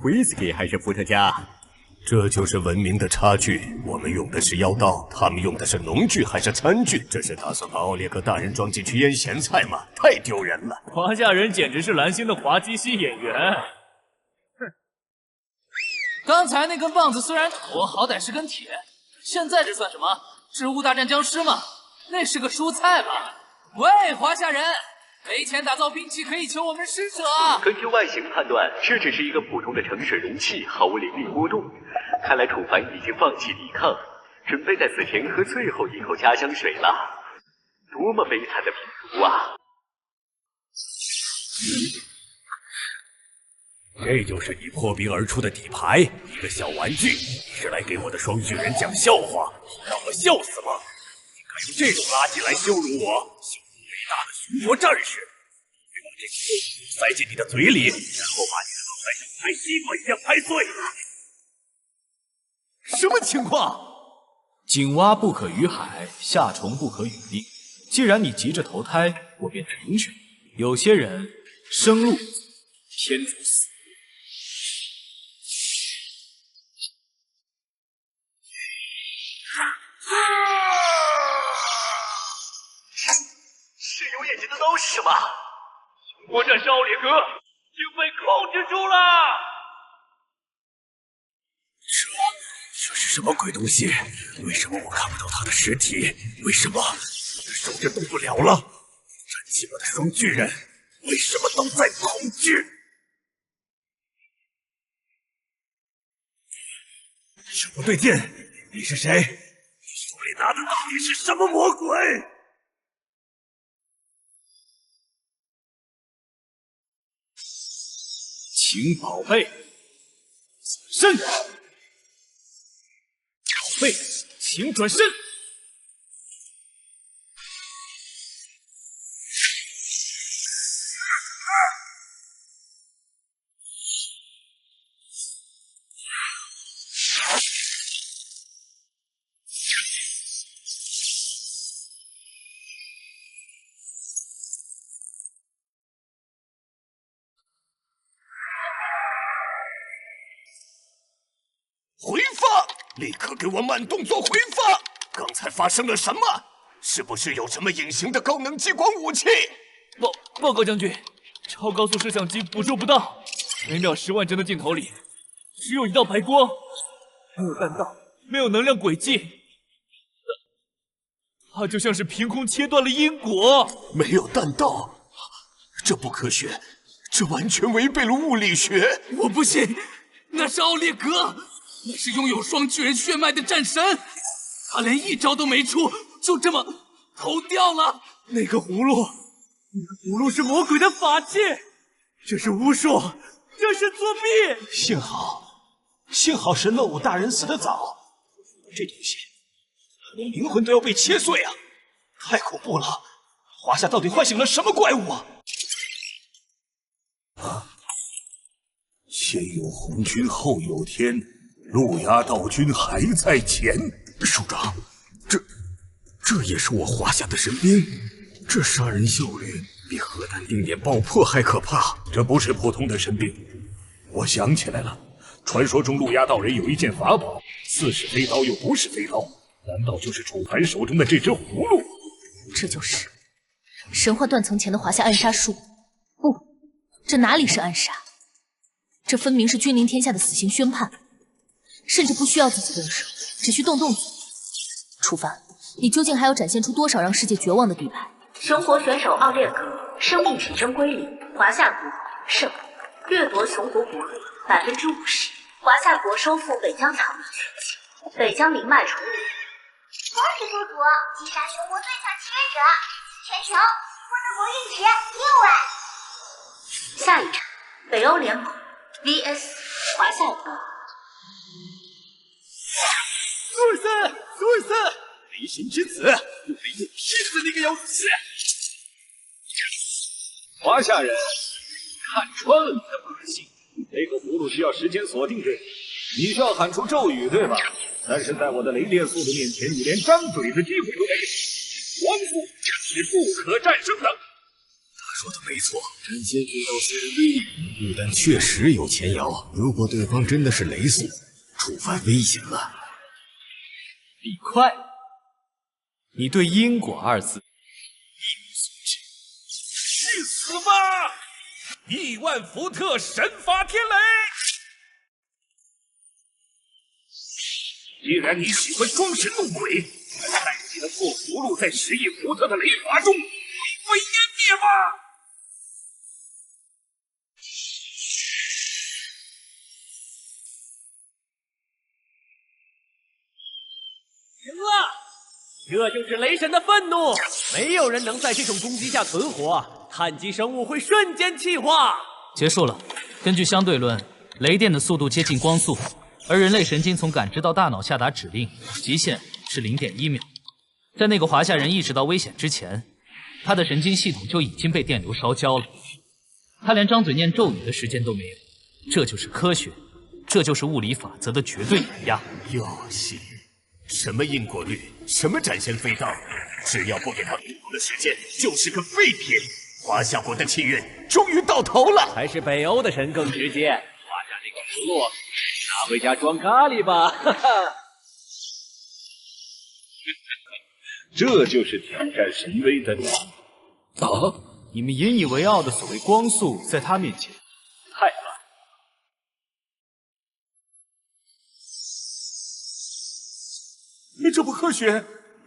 威士忌还是伏特加？这就是文明的差距。我们用的是妖刀，他们用的是农具还是餐具？这是打算把奥列格大人装进去腌咸菜吗？太丢人了！华夏人简直是蓝星的滑稽戏演员。哼，刚才那根棒子虽然土，好歹是根铁，现在这算什么？植物大战僵尸吗？那是个蔬菜吧？喂，华夏人！没钱打造兵器可以求我们施舍啊！根据外形判断，这只是一个普通的盛水容器，毫无灵力波动。看来楚凡已经放弃抵抗，准备在死前喝最后一口家乡水了。多么悲惨的拼图啊！这就是你破冰而出的底牌，一个小玩具！你是来给我的双巨人讲笑话，让我笑死吗？你敢用这种垃圾来羞辱我，羞辱伟大的巡逻战士！你把这个豆腐塞进你的嘴里，然后把你的脑袋像拍西瓜一样拍碎。什么情况？井蛙不可语海，夏虫不可语冰。既然你急着投胎，我便成全。有些人生路天主死。是有眼睛的都是什么？我这少烈哥已经被控制住了。这是什么鬼东西？为什么我看不到他的实体？为什么我的手就动不了了？站起我的双巨人，为什么都在恐惧？这不对劲！你是谁？你手里拿的到底是什么魔鬼？请宝贝身，宝贝请转身。回放！立刻给我慢动作回放！刚才发生了什么？是不是有什么隐形的高能激光武器？报告将军，超高速摄像机捕捉不到，每秒10万帧的镜头里，只有一道白光，没有弹道，没有能量轨迹，它就像是凭空切断了因果。没有弹道，这不科学，这完全违背了物理学。我不信，那是奥列格。那是拥有双巨人血脉的战神，他连一招都没出，就这么投掉了。那个葫芦是魔鬼的法器，这是巫术，这是作弊。幸好神乐舞大人死得早，这东西连灵魂都要被切碎啊！太恐怖了！华夏到底唤醒了什么怪物啊？先有红军，后有天。路牙道军还在前，首长，这也是我华夏的神兵，这杀人效率比核弹定点爆破还可怕。这不是普通的神兵，我想起来了，传说中路牙道人有一件法宝，似是飞刀又不是飞刀，难道就是楚凡手中的这只葫芦？这就是神话断层前的华夏暗杀术。不，这哪里是暗杀，这分明是君临天下的死刑宣判。甚至不需要自己动手，只需动动嘴。楚凡，你究竟还要展现出多少让世界绝望的底牌？熊国选手奥列格，生命体征归零，华夏国胜，掠夺熊国国力50%，华夏国收复北疆草原全境，北疆灵脉重临。恭喜宿主击杀熊国最强契约者，全球获得国运值6万。下一场，北欧联盟 VS 华夏国。苏尔森，离心之子，用力吃死那个妖子！华夏人，看穿了你的把戏。这个葫芦需要时间锁定，对吗？你需要喊出咒语，对吧？但是在我的雷电速度面前，你连张嘴的机会都没有。光速是不可战胜的。他说的没错，真仙知道虽然威力，但确实有前摇。如果对方真的是雷速，楚凡危险了。李快，你对因果2字一无所知，去死吧！亿万伏特神罚天雷！既然你喜欢装神弄鬼，带你的破葫芦在10亿伏特的雷法中灰飞烟灭吧！这就是雷神的愤怒，没有人能在这种攻击下存活，碳基生物会瞬间气化。结束了。根据相对论，雷电的速度接近光速，而人类神经从感知到大脑下达指令，极限是0.1秒。在那个华夏人意识到危险之前，他的神经系统就已经被电流烧焦了，他连张嘴念咒语的时间都没有。这就是科学，这就是物理法则的绝对碾压。游戏，什么因果律，什么斩仙飞刀，只要不给他足够的时间，就是个废品。华夏国的气运终于到头了。还是北欧的神更直接。华夏这个葫芦，拿回家装咖喱吧。哈哈。这就是挑战神威的你。你们引以为傲的所谓光速，在他面前太慢。这不科学，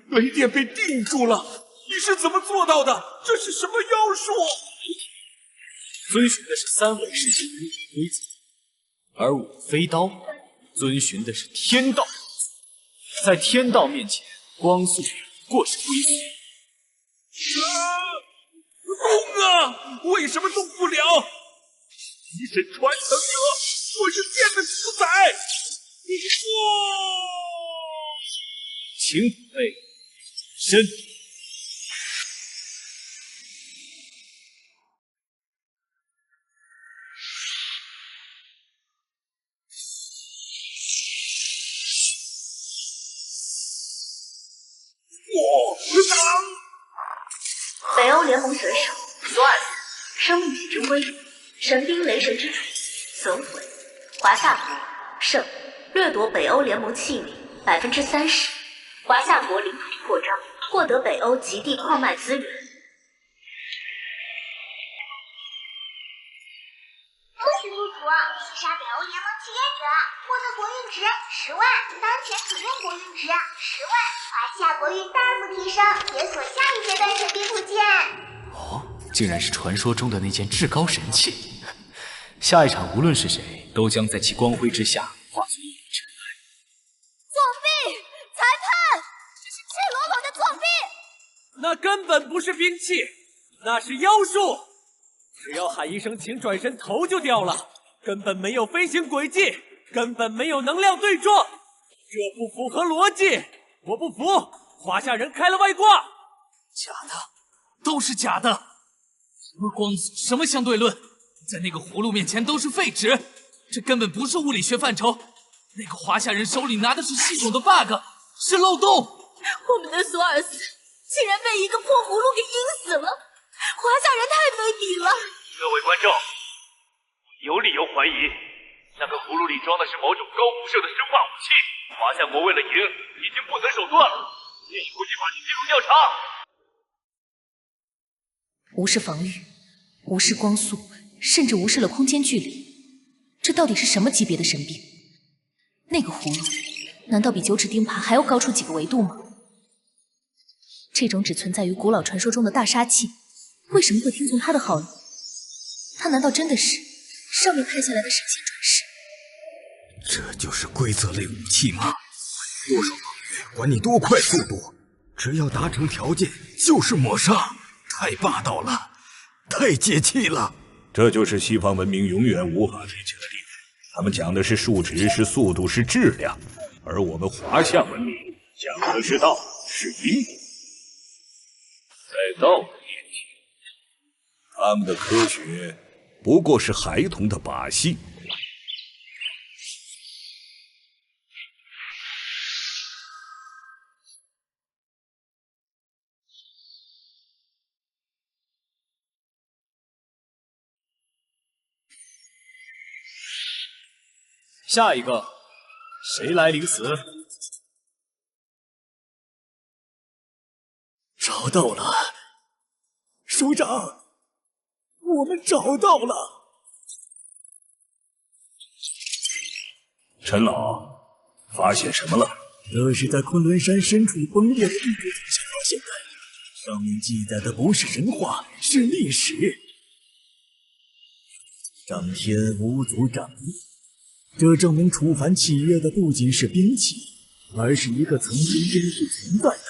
雷电被定住了。你是怎么做到的？这是什么妖术？遵循的是3维世界的规则，而我飞刀遵循的是天道。在天道面前，光速不过是龟速。动啊！为什么动不了？一神传承者，我是剑的主宰。请准备身。北欧联盟选手索尔斯，生命体之辉，神兵雷神之主，损毁华夏国胜，掠夺北欧联盟气运30%，华夏国领土扩张，获得北欧极地矿脉资源。恭喜部主击杀北欧联盟契约者，获得国运值10万，当前可用国运值10万，华夏国运大幅提升，解锁下一阶段神兵部件。竟然是传说中的那件至高神器。下一场无论是谁，都将在其光辉之下化作一缕尘埃。作弊！裁判，这是赤裸裸的作弊！那根本不是兵器，那是妖术。只要喊一声请转身，头就掉了，根本没有飞行轨迹，根本没有能量对撞，这不符合逻辑。我不服，华夏人开了外挂。假的，都是假的。什么光速，什么相对论，在那个葫芦面前都是废纸，这根本不是物理学范畴。那个华夏人手里拿的是系统的 bug， 是漏洞。我们的索尔斯竟然被一个破葫芦给阴死了，华夏人太没底了。各位观众，我有理由怀疑，那个葫芦里装的是某种高辐射的生化武器。华夏国为了赢，已经不择手段了，建议国际法庭介入调查。无视防御，无视光速，甚至无视了空间距离，这到底是什么级别的神兵？那个葫芦难道比9齿钉耙还要高出几个维度吗？这种只存在于古老传说中的大杀器，为什么会听从他的号令？他难道真的是上面派下来的神仙转世？这就是规则类武器吗？多少防御，管你多快速度，只要达成条件就是抹杀，太霸道了，太解气了。这就是西方文明永远无法追求的地方。他们讲的是数值，是速度，是质量，而我们华夏文明讲的是道，是因果。在道的面前，他们的科学不过是孩童的把戏。下一个，谁来领死？找到了，首长，我们找到了。陈老，发现什么了？这是在昆仑山深处崩裂的地质底下发现的，上面记载的不是神话，是历史。长天无足长地。这证明楚凡契约的不仅是兵器，而是一个曾经真实存在的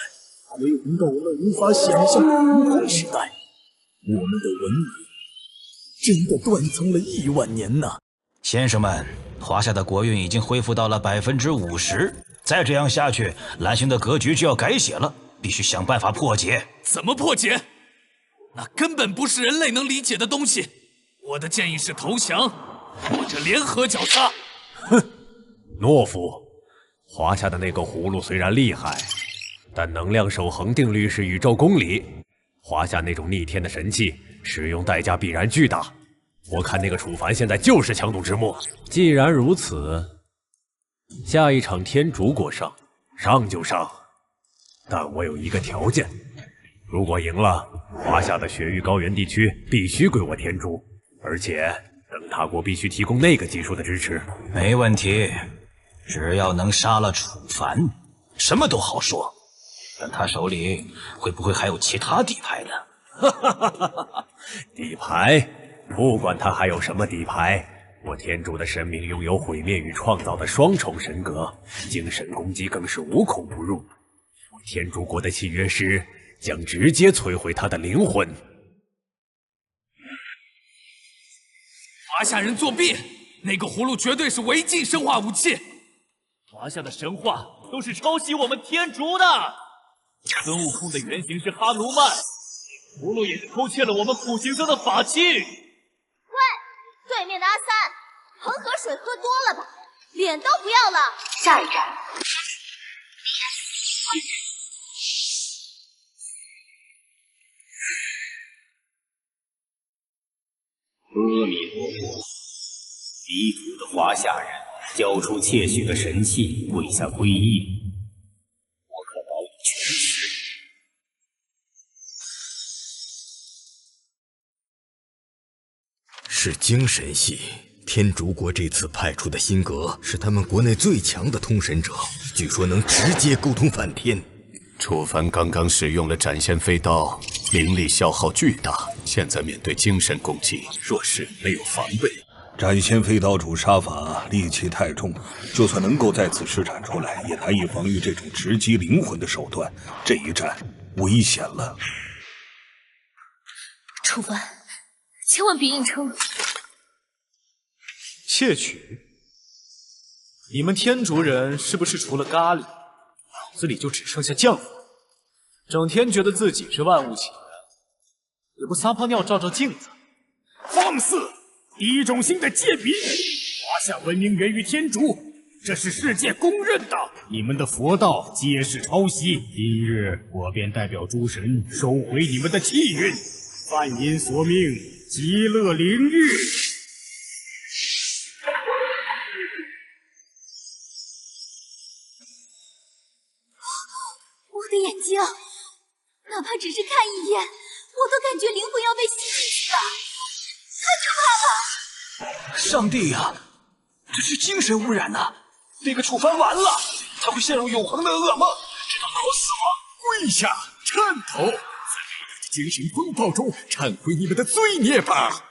回红到我们无法想象的洪荒时代。我们的文明真的断层了1万年呐！先生们，华夏的国运已经恢复到了50%，再这样下去，蓝星的格局就要改写了，必须想办法破解。怎么破解？那根本不是人类能理解的东西。我的建议是投降，或者联合绞杀。哼，懦夫！华夏的那个葫芦虽然厉害，但能量守恒定律是宇宙公理。华夏那种逆天的神器，使用代价必然巨大。我看那个楚凡现在就是强弩之末。既然如此，下一场天竺国上就上，但我有一个条件：如果赢了，华夏的雪域高原地区必须归我天竺，而且灯塔国必须提供那个技术的支持。没问题，只要能杀了楚凡，什么都好说。但他手里会不会还有其他底牌呢？底牌？不管他还有什么底牌，我天竺的神明拥有毁灭与创造的双重神格，精神攻击更是无孔不入。我天竺国的契约师将直接摧毁他的灵魂。华夏人作弊，那个葫芦绝对是违禁生化武器。华夏的神话都是抄袭我们天竺的。孙悟空的原型是哈奴曼，葫芦也是偷窃了我们苦行僧的法器。喂，对面的阿三，恒河水喝多了吧？脸都不要了。下一站，阿弥陀佛！离族的华夏人交出窃取的神器，跪下皈依。我可保你全尸。是精神系。天竺国这次派出的辛格是他们国内最强的通神者，据说能直接沟通梵天。楚凡刚刚使用了斩仙飞刀，灵力消耗巨大，现在面对精神攻击，若是没有防备。斩仙飞刀主杀法戾气太重，就算能够再次施展出来，也难以防御这种直击灵魂的手段。这一战危险了。楚凡，千万别硬撑了。窃取？你们天竺人是不是除了咖喱，脑子里就只剩下浆糊？整天觉得自己是万物起源，也不撒泡尿照照镜子？放肆！一种新的界别，华夏文明源于天竺，这是世界公认的。你们的佛道皆是抄袭，今日我便代表诸神收回你们的气运，犯您所命，极乐灵域。我的眼睛，哪怕只是看一眼，我都感觉灵魂要被吸进去了，太可怕了！上帝呀，这是精神污染呐！那个楚凡完了，他会陷入永恒的噩梦，直到脑死亡。跪下，颤抖，在伟大的精神风暴中忏悔你们的罪孽吧！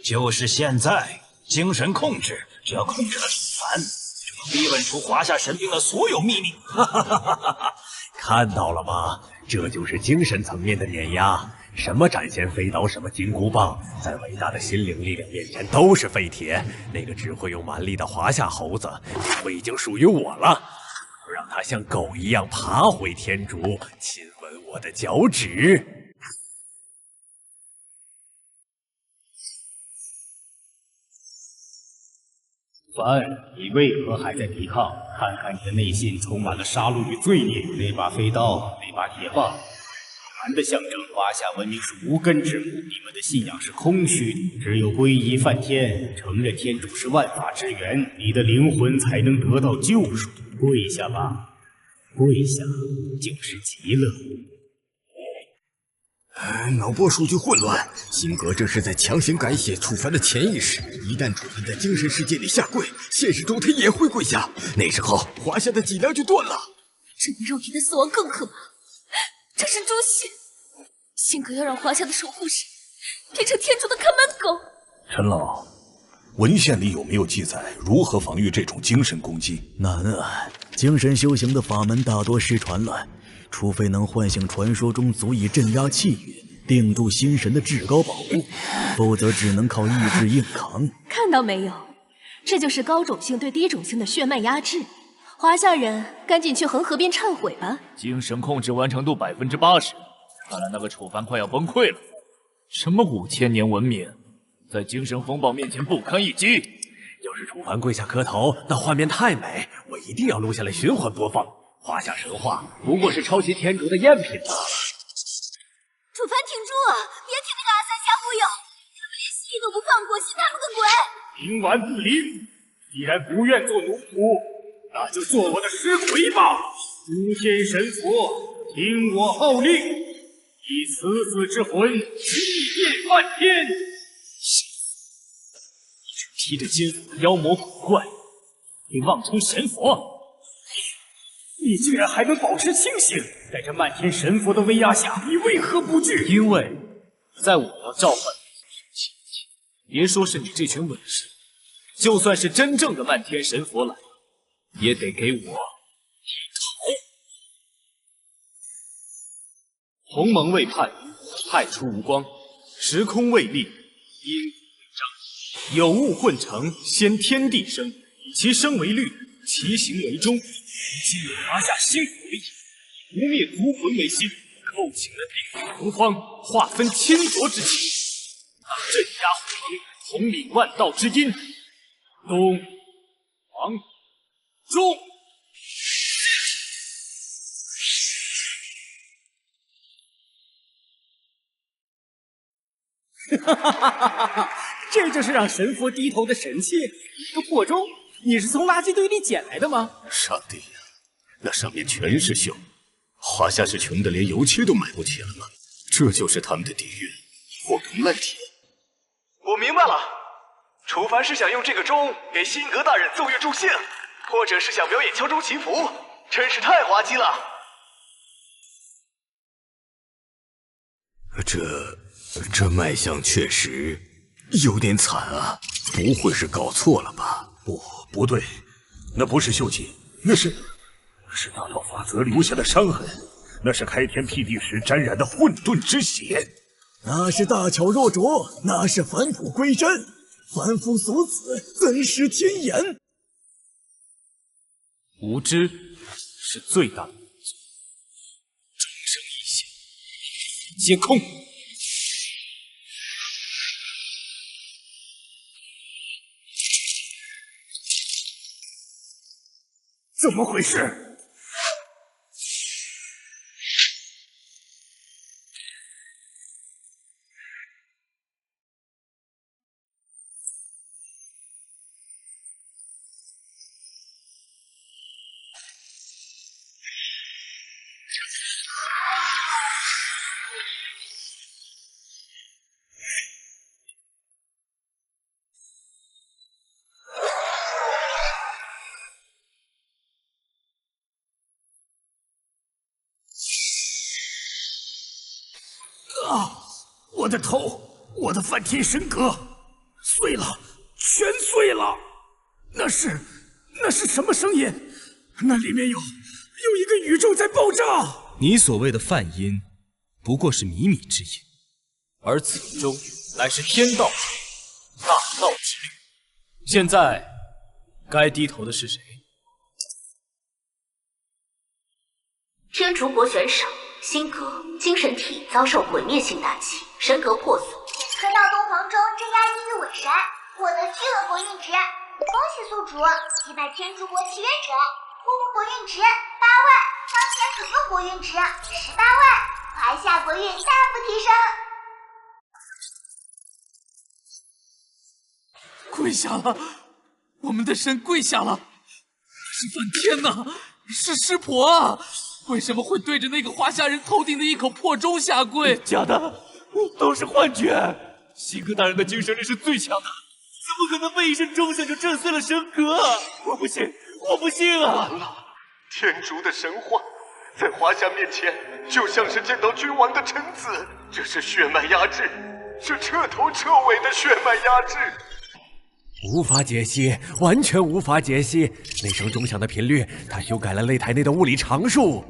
就是现在，精神控制，只要控制了楚凡，就能逼问出华夏神兵的所有秘密。哈哈哈哈哈！看到了吗？这就是精神层面的碾压。什么斩仙飞刀，什么金箍棒，在伟大的心灵力量面前都是废铁。那个只会用蛮力的华夏猴子，以后已经属于我了。我让他像狗一样爬回天竺，亲吻我的脚趾。凡，你为何还在抵抗？看看你的内心充满了杀戮与罪孽。那把飞刀，那把铁棒，凡的象征，华夏文明是无根之木。你们的信仰是空虚的，只有皈依梵天，承认天主是万法之源，你的灵魂才能得到救赎。跪下吧，跪下就是极乐。脑波数据混乱，辛格这是在强行改写楚凡的潜意识。一旦楚凡在精神世界里下跪，现实中他也会跪下，那时候华夏的脊梁就断了。这比肉体的死亡更可怕，这是诛心。辛格要让华夏的守护神变成天竺的看门狗。陈老，文献里有没有记载如何防御这种精神攻击？难啊，精神修行的法门大多失传了。除非能唤醒传说中足以镇压气运、定住心神的至高宝物，否则只能靠意志硬扛。看到没有，这就是高种姓对低种姓的血脉压制。华夏人，赶紧去恒河边忏悔吧。精神控制完成度80%，看来那个楚凡快要崩溃了。什么5000年文明，在精神风暴面前不堪一击。要是楚凡跪下磕头，那画面太美，我一定要录下来循环播放。华夏神话不过是抄袭天竺的赝品罢了。楚凡挺住，别听那个阿三瞎忽悠，他们连蜥蜴都不放过，信他们个鬼！冥顽不灵，既然不愿做奴仆，那就做我的尸鬼吧！诸天神佛，听我号令，以此子之魂祭奠梵天。披着金斧的妖魔鬼怪，你妄称神佛！你竟然还能保持清醒，在这漫天神佛的威压下，你为何不惧？因为在我要召唤前，别说是你这群伪士，就算是真正的漫天神佛来了，也得给我剃头。鸿蒙未判，太初无光，时空未立，因未彰，有物混成，先天地生，以其生为律，其行为中。今有华夏新国为业，以不灭族魂为心，构请了定海洪荒，划分千国之气，镇压虎蒙，统领万道之音。东、黄、中。哈哈哈哈哈！这就是让神佛低头的神器，一个破钟。你是从垃圾堆里捡来的吗？上帝呀，那上面全是锈，华夏是穷的连油漆都买不起了吗？这就是他们的底蕴，活该漫天。我明白了，楚凡是想用这个钟给辛格大人奏乐助兴，或者是想表演敲钟祈福，真是太滑稽了。这卖相确实有点惨啊，不会是搞错了吧？不对，那不是锈迹，那是那道法则留下的伤痕，那是开天辟地时沾染的混沌之血，那是大巧若拙，那是返璞归真，凡夫俗子怎识天眼？无知是最大的罪，众生一想，皆空。怎么回事？我的头，我的梵天神阁碎了，全碎了！那是什么声音？那里面有一个宇宙在爆炸！你所谓的梵音，不过是靡靡之音，而此中乃是天道大道之律。现在该低头的是谁？天竺国选手辛格精神体遭受毁灭性打击，神格破损。传到东皇钟镇压地狱伪神，获得巨额国运值。恭喜宿主击败天竺国契约者，获得国运值8万，当前整个国运值18万，华夏国运大幅提升。跪下了，我们的神跪下了！是梵天呐，是湿婆啊！为什么会对着那个华夏人头顶的一口破钟下跪？假的，都是幻觉。辛格大人的精神力是最强的，怎么可能被一声钟响就震碎了神格？我不信，我不信啊！完了，天竺的神话在华夏面前就像是见到君王的臣子，这是血脉压制，是彻头彻尾的血脉压制。无法解析，完全无法解析。那声钟响的频率，他修改了擂台内的物理常数。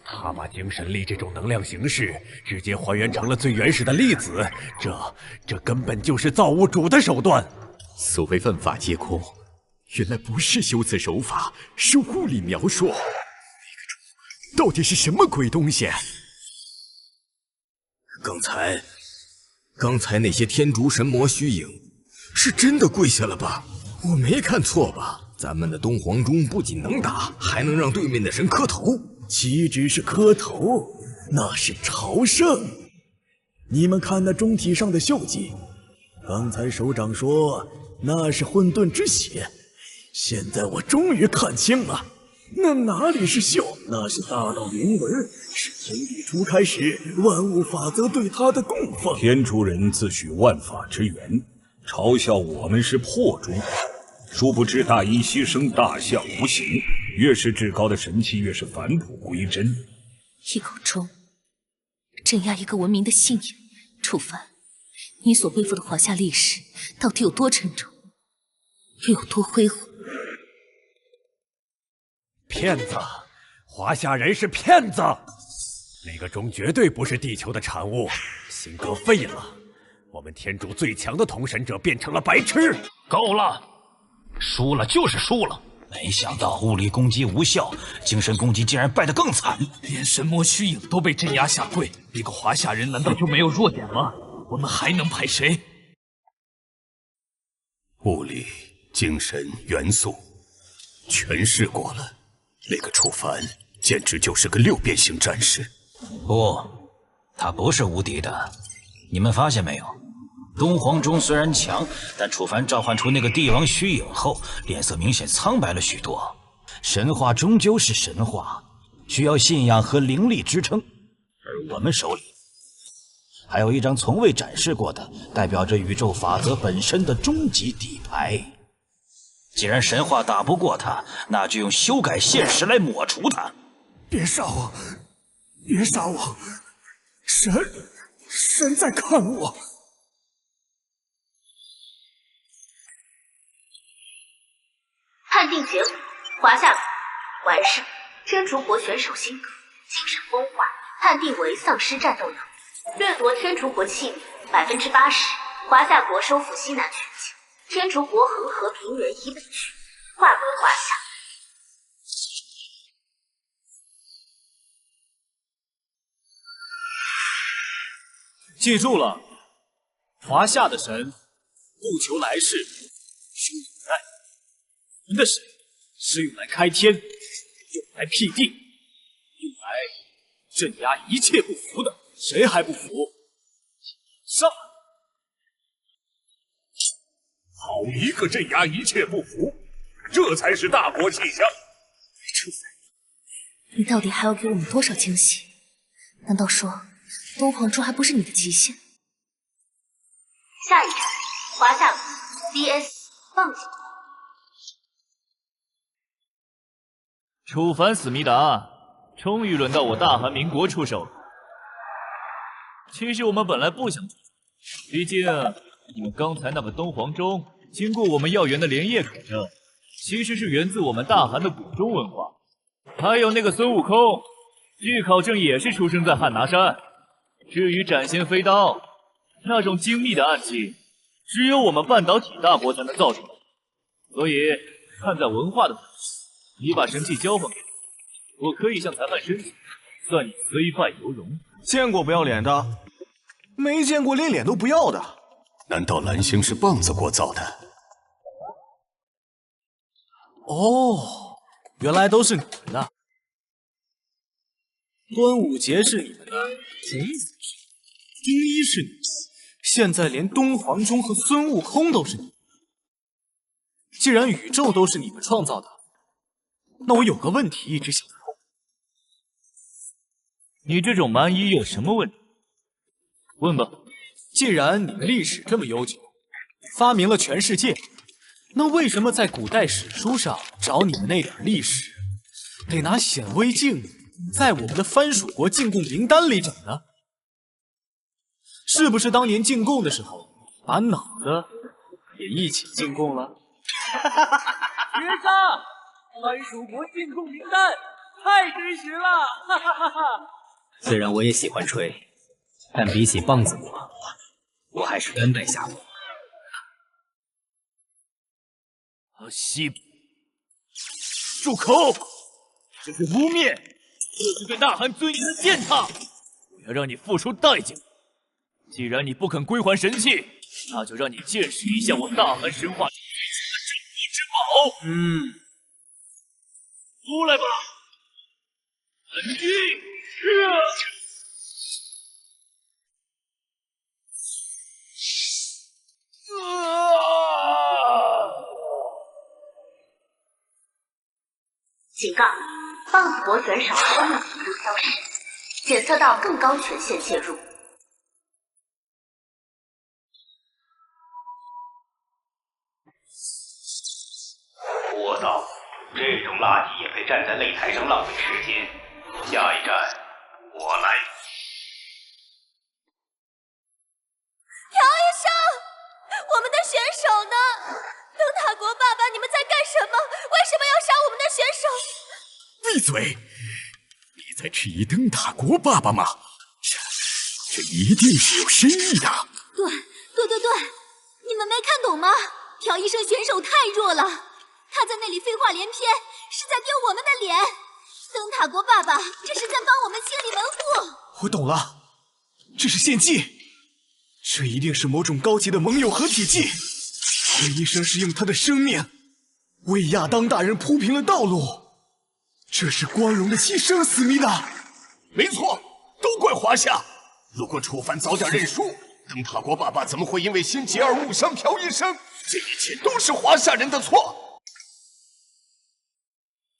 他把精神力这种能量形式直接还原成了最原始的粒子，这根本就是造物主的手段。所谓万法皆空，原来不是修辞手法，是物理描述。那个到底是什么鬼东西？刚才那些天竺神魔虚影，是真的跪下了吧？我没看错吧？咱们的东皇钟不仅能打，还能让对面的神磕头。岂止是磕头，那是朝圣。你们看那钟体上的锈迹，刚才首长说那是混沌之血，现在我终于看清了，那哪里是锈，那是大道铭文，是天地初开始万物法则对他的供奉。天竺人自诩万法之源，嘲笑我们是破钟，殊不知大音希声，大象无形。越是至高的神器，越是返璞归真。一口钟镇压一个文明的信仰，楚凡，你所背负的华夏历史到底有多沉重，又有多辉煌？骗子！华夏人是骗子！那个钟绝对不是地球的产物，辛格废了，我们天竺最强的统神者变成了白痴。够了，输了就是输了。没想到物理攻击无效，精神攻击竟然败得更惨，连神魔虚影都被镇压下跪，一个华夏人难道就没有弱点吗？我们还能派谁？物理、精神、元素，全试过了。那个楚凡简直就是个六边形战士。不，他不是无敌的。你们发现没有？东皇钟虽然强，但楚凡召唤出那个帝王虚影后，脸色明显苍白了许多。神话终究是神话，需要信仰和灵力支撑。而我们手里还有一张从未展示过的，代表着宇宙法则本身的终极底牌。既然神话打不过他，那就用修改现实来抹除他。别杀我！别杀我！神在看我。判定结果：华夏完胜，天竺国选手辛格精神崩坏，判定为丧失战斗能力，掠夺天竺国器皿80%，华夏国收复西南全境，天竺国恒河平原以北区划归华夏。记住了，华夏的神不求来世，修永代。我们的神是用来开天，用来辟地，用来镇压一切不服的。谁还不服？上！好一个镇压一切不服，这才是大国气象。楚凡，你到底还要给我们多少惊喜？难道说东皇钟还不是你的极限？下一站，华夏 VS 放弃。楚凡思密达，终于轮到我大韩民国出手了。其实我们本来不想出手，毕竟你们刚才那个东皇钟，经过我们药园的连夜考证，其实是源自我们大韩的古钟文化。还有那个孙悟空，据考证也是出生在汉拿山。至于斩仙飞刀，那种精密的暗器，只有我们半导体大国才能造出来。所以，看在文化的份上，你把神器交还给我，我可以向裁判申请，算你虽败犹荣。见过不要脸的，没见过连脸都不要的。难道蓝星是棒子国造的？哦，原来都是你们的。端午节是你们的，孔子是中医是你们的，现在连东皇钟和孙悟空都是你们的。既然宇宙都是你们创造的，那我有个问题一直想不通。你这种蛮夷有什么问题？问吧。既然你们历史这么悠久，发明了全世界，那为什么在古代史书上找你们那点历史，得拿显微镜在我们的藩属国进贡名单里整呢？是不是当年进贡的时候，把脑子也一起进贡了？绝杀！藩属国进贡名单太真实了！哈哈哈哈！虽然我也喜欢吹，但比起棒子我还是甘拜下风。阿西，住口！这是污蔑，这是对大汗尊严的践踏！我要让你付出代价。既然你不肯归还神器，那就让你见识一下我大汗神话最强的镇国之宝。出来吧，本君！警告：棒子国选手光影图消失，检测到更高权限介入。我操！这种垃圾也配站在擂台上浪费时间？下一站，我来。朴医生，我们的选手呢？灯塔国爸爸，你们在干什么？为什么要杀我们的选手？闭嘴！你在质疑灯塔国爸爸吗？这一定是有深意的。对，你们没看懂吗？朴医生选手太弱了，他在那里废话连篇，是在丢我们的脸。灯塔国爸爸这是在帮我们清理门户。我懂了，这是献祭，这一定是某种高级的盟友合体技。朴医生是用他的生命为亚当大人铺平了道路，这是光荣的牺牲，思密达。没错，都怪华夏。如果楚凡早点认输，灯塔国爸爸怎么会因为心急而误伤朴医生？这一切都是华夏人的错，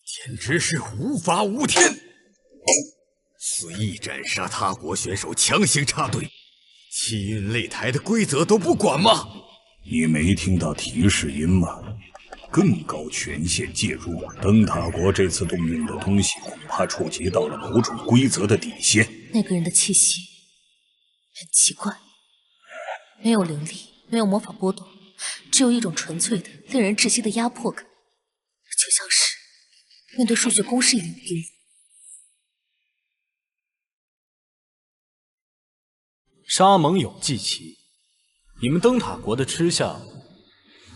简直是无法无天！随意斩杀他国选手，强行插队，气运擂台的规则都不管吗？你没听到提示音吗？更高权限介入，灯塔国这次动用的东西恐怕触及到了某种规则的底线。那个人的气息很奇怪，没有灵力，没有魔法波动，只有一种纯粹的、令人窒息的压迫感，就像是面对数学公式一样冰。沙盟友祭旗，你们灯塔国的吃相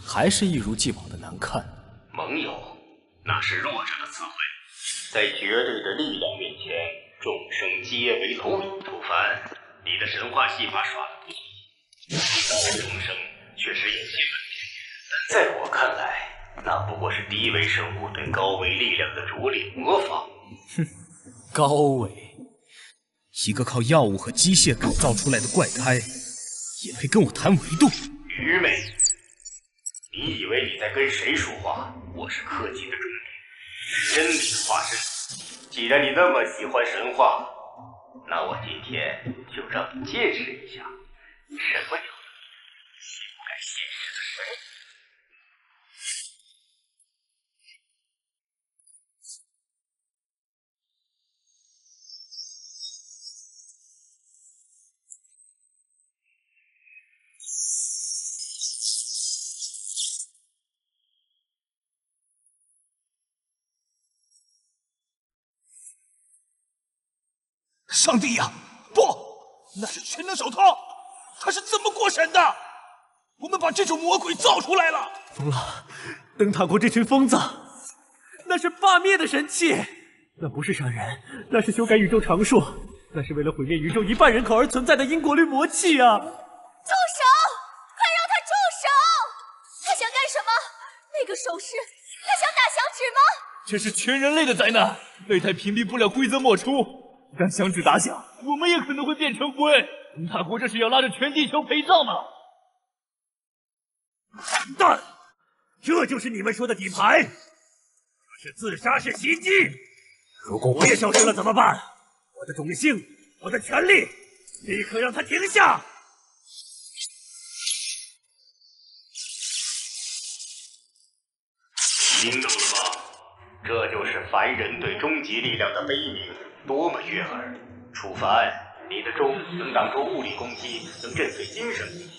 还是一如既往的难看。盟友，那是弱者的词汇，在绝对的力量面前，众生皆为蝼蚁。楚凡，你的神话戏法耍得不错，刀重生确实有些问题，但在我看来，那不过是低维生物对高维力量的拙劣模仿。哼，高维，一个靠药物和机械改造出来的怪胎，也配跟我谈维度？愚昧！你以为你在跟谁说话？我是科技的终点，真理的化身。既然你那么喜欢神话，那我今天就让你见识一下什么叫做修改现实的神。上帝呀！不，那是全能手套，他是怎么过审的？我们把这种魔鬼造出来了！疯了！灯塔国这群疯子，那是罢灭的神器，那不是杀人，那是修改宇宙常数，那是为了毁灭宇宙一半人口而存在的因果律魔器啊！住手！快让他住手！他想干什么？那个手势，他想打响指吗？这是全人类的灾难，擂台屏蔽不了规则莫出。让响指打响，我们也可能会变成灰。灯塔国这是要拉着全地球陪葬吗？完蛋！这就是你们说的底牌，这是自杀式袭击。如果我也消失了怎么办？我的种姓，我的权利，立刻让它停下！听懂了吗？这就是凡人对终极力量的悲鸣。多么悦耳！楚凡，你的钟能挡住物理攻击，能震碎精神攻击，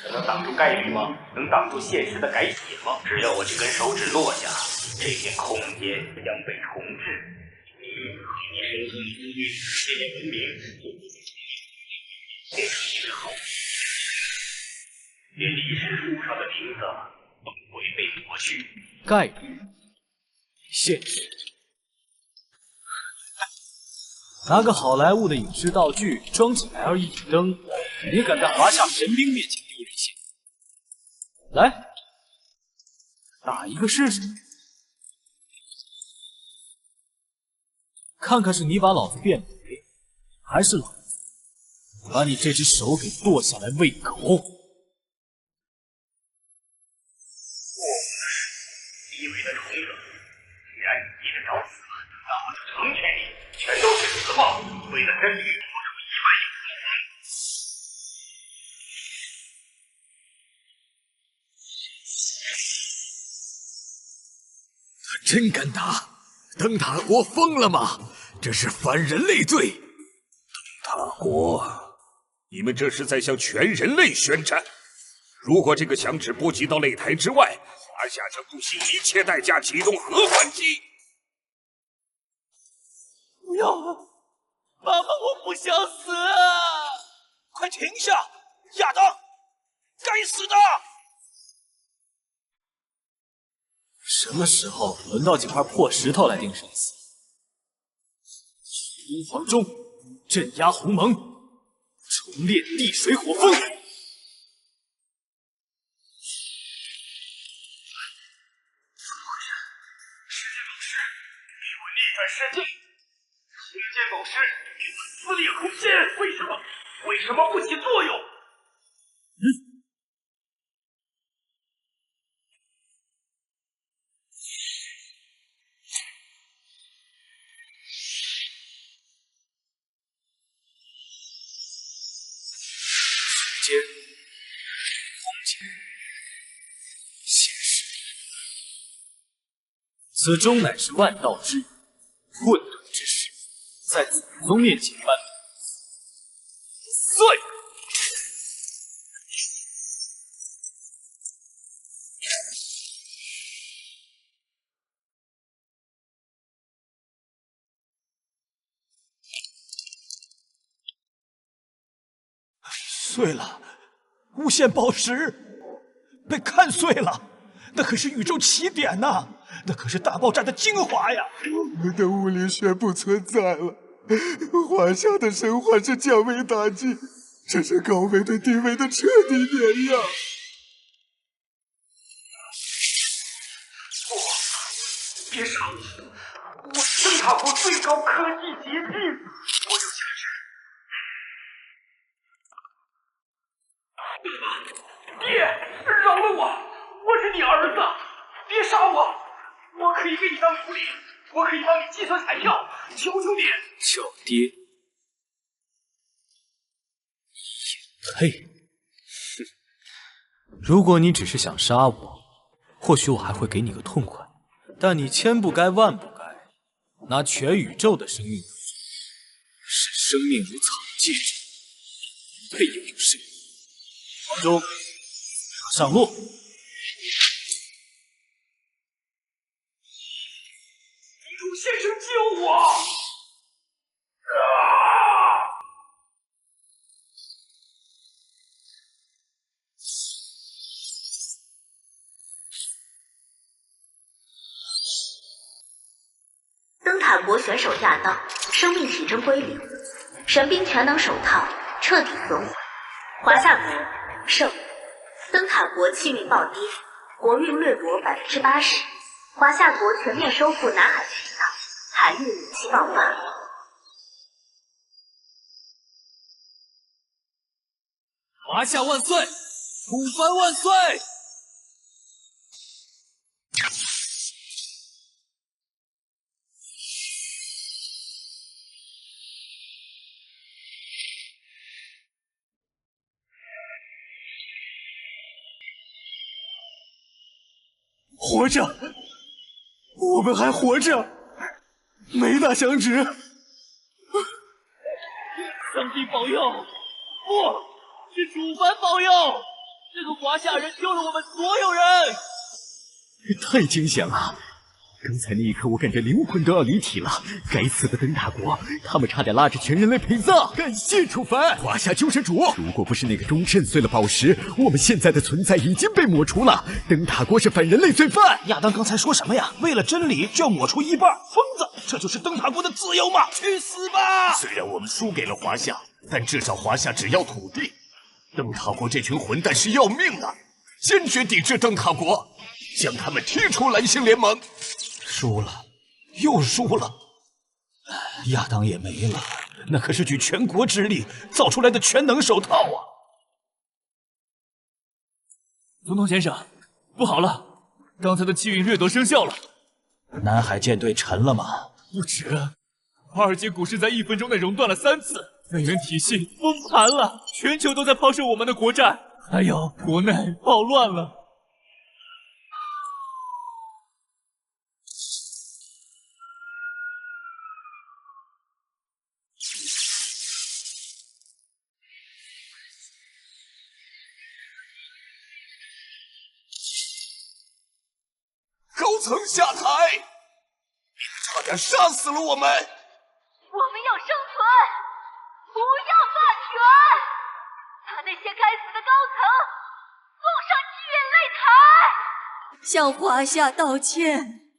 但能挡住概率吗？能挡住现实的改写吗？只要我这根手指落下，这片空间将被重置，你深耕中域千年文明，变成一个好人。连历史书上的名字都会被抹去。概率，现实。拿个好莱坞的影视道具装起 LED 灯，也敢在华夏神兵面前丢人现眼？来，打一个试试。看看是你把老子变美，还是老子把你这只手给剁下来喂狗？低微的虫子，既然你逼得找死，那我就成全你，全都是死报，为了真理付出100亿死亡。他真敢打！灯塔国疯了吗？这是反人类罪！灯塔国，你们这是在向全人类宣战！如果这个响指波及到擂台之外，华夏将不惜一切代价启动核反击！不要啊！爸爸，我不想死啊！快停下！亚当，该死的！什么时候轮到几块破石头来定生死？东皇钟镇压鸿蒙，重炼地水火风。世界，星间宝石撕裂空间，为什么不起作用？时间、空间、现实，此中乃是万道之源。混沌之势，在子宗面前般碎。碎了，无限宝石被看碎了，那可是宇宙起点呐！那可是大爆炸的精华呀！我们的物理学不存在了，华夏的神话是降维打击，这是高维对低维的彻底碾压。不，别杀我！我是灯塔国最高科技结晶，我有价值。爹，饶了我！我是你儿子，别杀我！我可以给你当奴隶，我可以帮你计算彩票，求求你！叫爹，呸！哼，如果你只是想杀我，或许我还会给你个痛快。但你千不该万不该，拿全宇宙的生命视生命如草芥种，不配拥有生命。黄忠，上路！主先生救我！灯塔国选手亚当，生命体征归零，神兵全能手套彻底损毁。华夏国胜，灯塔国气运暴跌，国运掠夺80%。华夏国全面收复南海群岛，海域武器爆发。华夏万岁！楚凡万岁！活着，我们还活着，没打响指。上帝保佑！不是楚凡保佑！这个华夏人救了我们所有人。太惊险了！刚才那一刻，我感觉灵魂都要离体了。该死的灯塔国，他们差点拉着全人类陪葬！感谢楚凡，华夏救世主。如果不是那个钟震碎了宝石，我们现在的存在已经被抹除了。灯塔国是反人类罪犯。亚当刚才说什么呀？为了真理就要抹除一半，疯子！这就是灯塔国的自由吗？去死吧！虽然我们输给了华夏，但至少华夏只要土地。灯塔国这群混蛋是要命的，坚决抵制灯塔国，将他们踢出蓝星联盟。输了，又输了，亚当也没了。那可是举全国之力造出来的全能手套啊！总统先生，不好了，刚才的气运掠夺生效了。南海舰队沉了吗？不止，华尔街股市在1分钟内熔断了3次，能源体系崩盘了，全球都在抛售我们的国债，还有国内暴乱了。高层下台！你们差点杀死了我们！我们要生存，不要霸权！把那些该死的高层送上地狱擂台！向华夏道歉，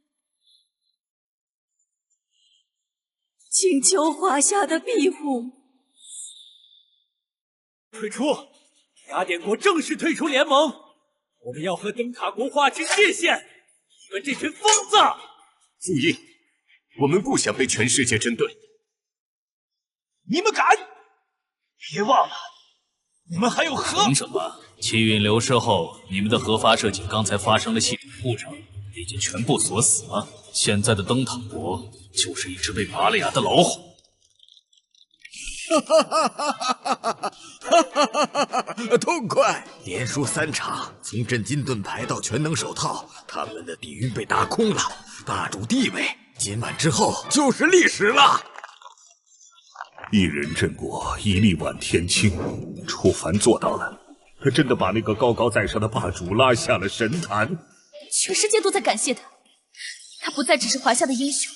请求华夏的庇护。退出！雅典国正式退出联盟！我们要和灯塔国划清界限！你们这群疯子！注意，我们不想被全世界针对。你们敢？别忘了，你们还有核。凭什么？气运流失后，你们的核发射井刚才发生了系统故障，已经全部锁死了。现在的灯塔国就是一只被拔了牙的老虎。痛快！连输3场，从震惊盾牌到全能手套，他们的底蕴被打空了，霸主地位，今晚之后就是历史了。一人镇国，一力挽天青，楚凡做到了，他真的把那个高高在上的霸主拉下了神坛。全世界都在感谢他，他不再只是华夏的英雄，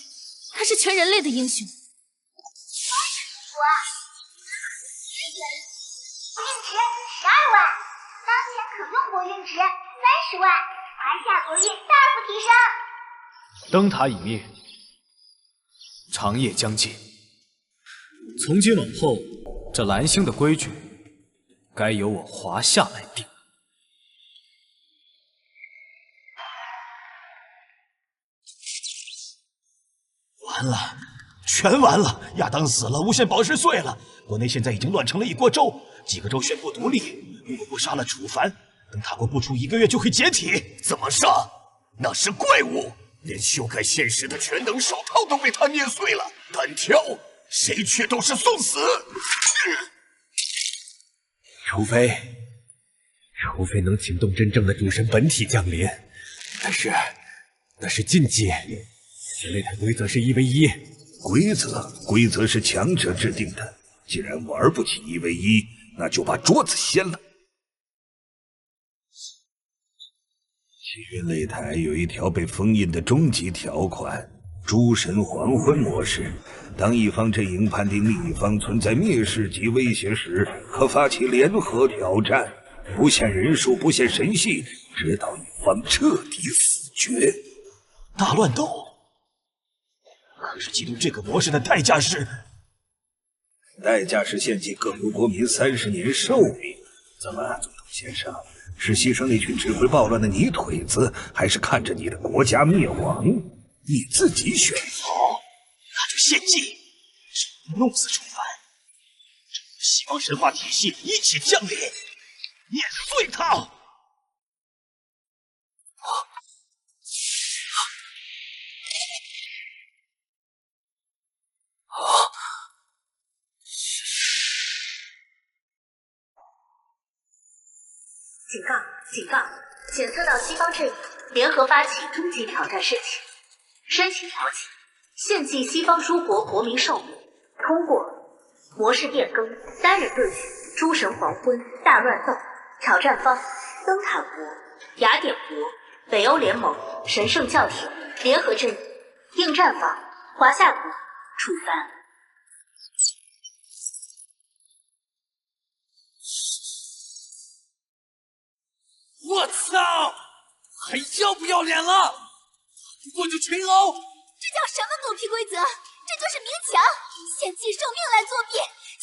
他是全人类的英雄。运值12万，当前可用国运值30万，华夏国运大幅提升。灯塔已灭，长夜将近，从今往后，这蓝星的规矩该由我华夏来定。完了，全完了！亚当死了，无限宝石碎了，国内现在已经乱成了一锅粥，几个州宣布独立。如果不杀了楚凡，灯塔国不出1个月就会解体。怎么杀？那是怪物，连修改现实的全能手套都被他捏碎了。单挑，谁去都是送死。除非能请动真正的主神本体降临，那是禁忌。擂台规则是1v1，规则是强者制定的。既然玩不起1v1，那就把桌子掀了。气运擂台有一条被封印的终极条款：诸神黄昏模式。当一方阵营判定另一方存在灭世级威胁时，可发起联合挑战，不限人数，不限神系，直到一方彻底死绝。大乱斗。可是进入这个模式的代价是献祭各国国民30年寿命。怎么，总统先生，是牺牲那群指挥暴乱的泥腿子，还是看着你的国家灭亡？你自己选。好，那就献祭，弄死楚凡，整个西方神话体系一起降临，碾碎他。警告！检测到西方阵营联合发起终极挑战申请调解，献祭西方诸国国民寿命，通过模式变更，单人对决，诸神黄昏，大乱斗，挑战方灯塔国、雅典国、北欧联盟、神圣教廷联合阵营，应战方华夏国，处分。我操！还要不要脸了？不过就群殴，这叫什么狗屁规则？这就是勉强！献祭圣命来作弊，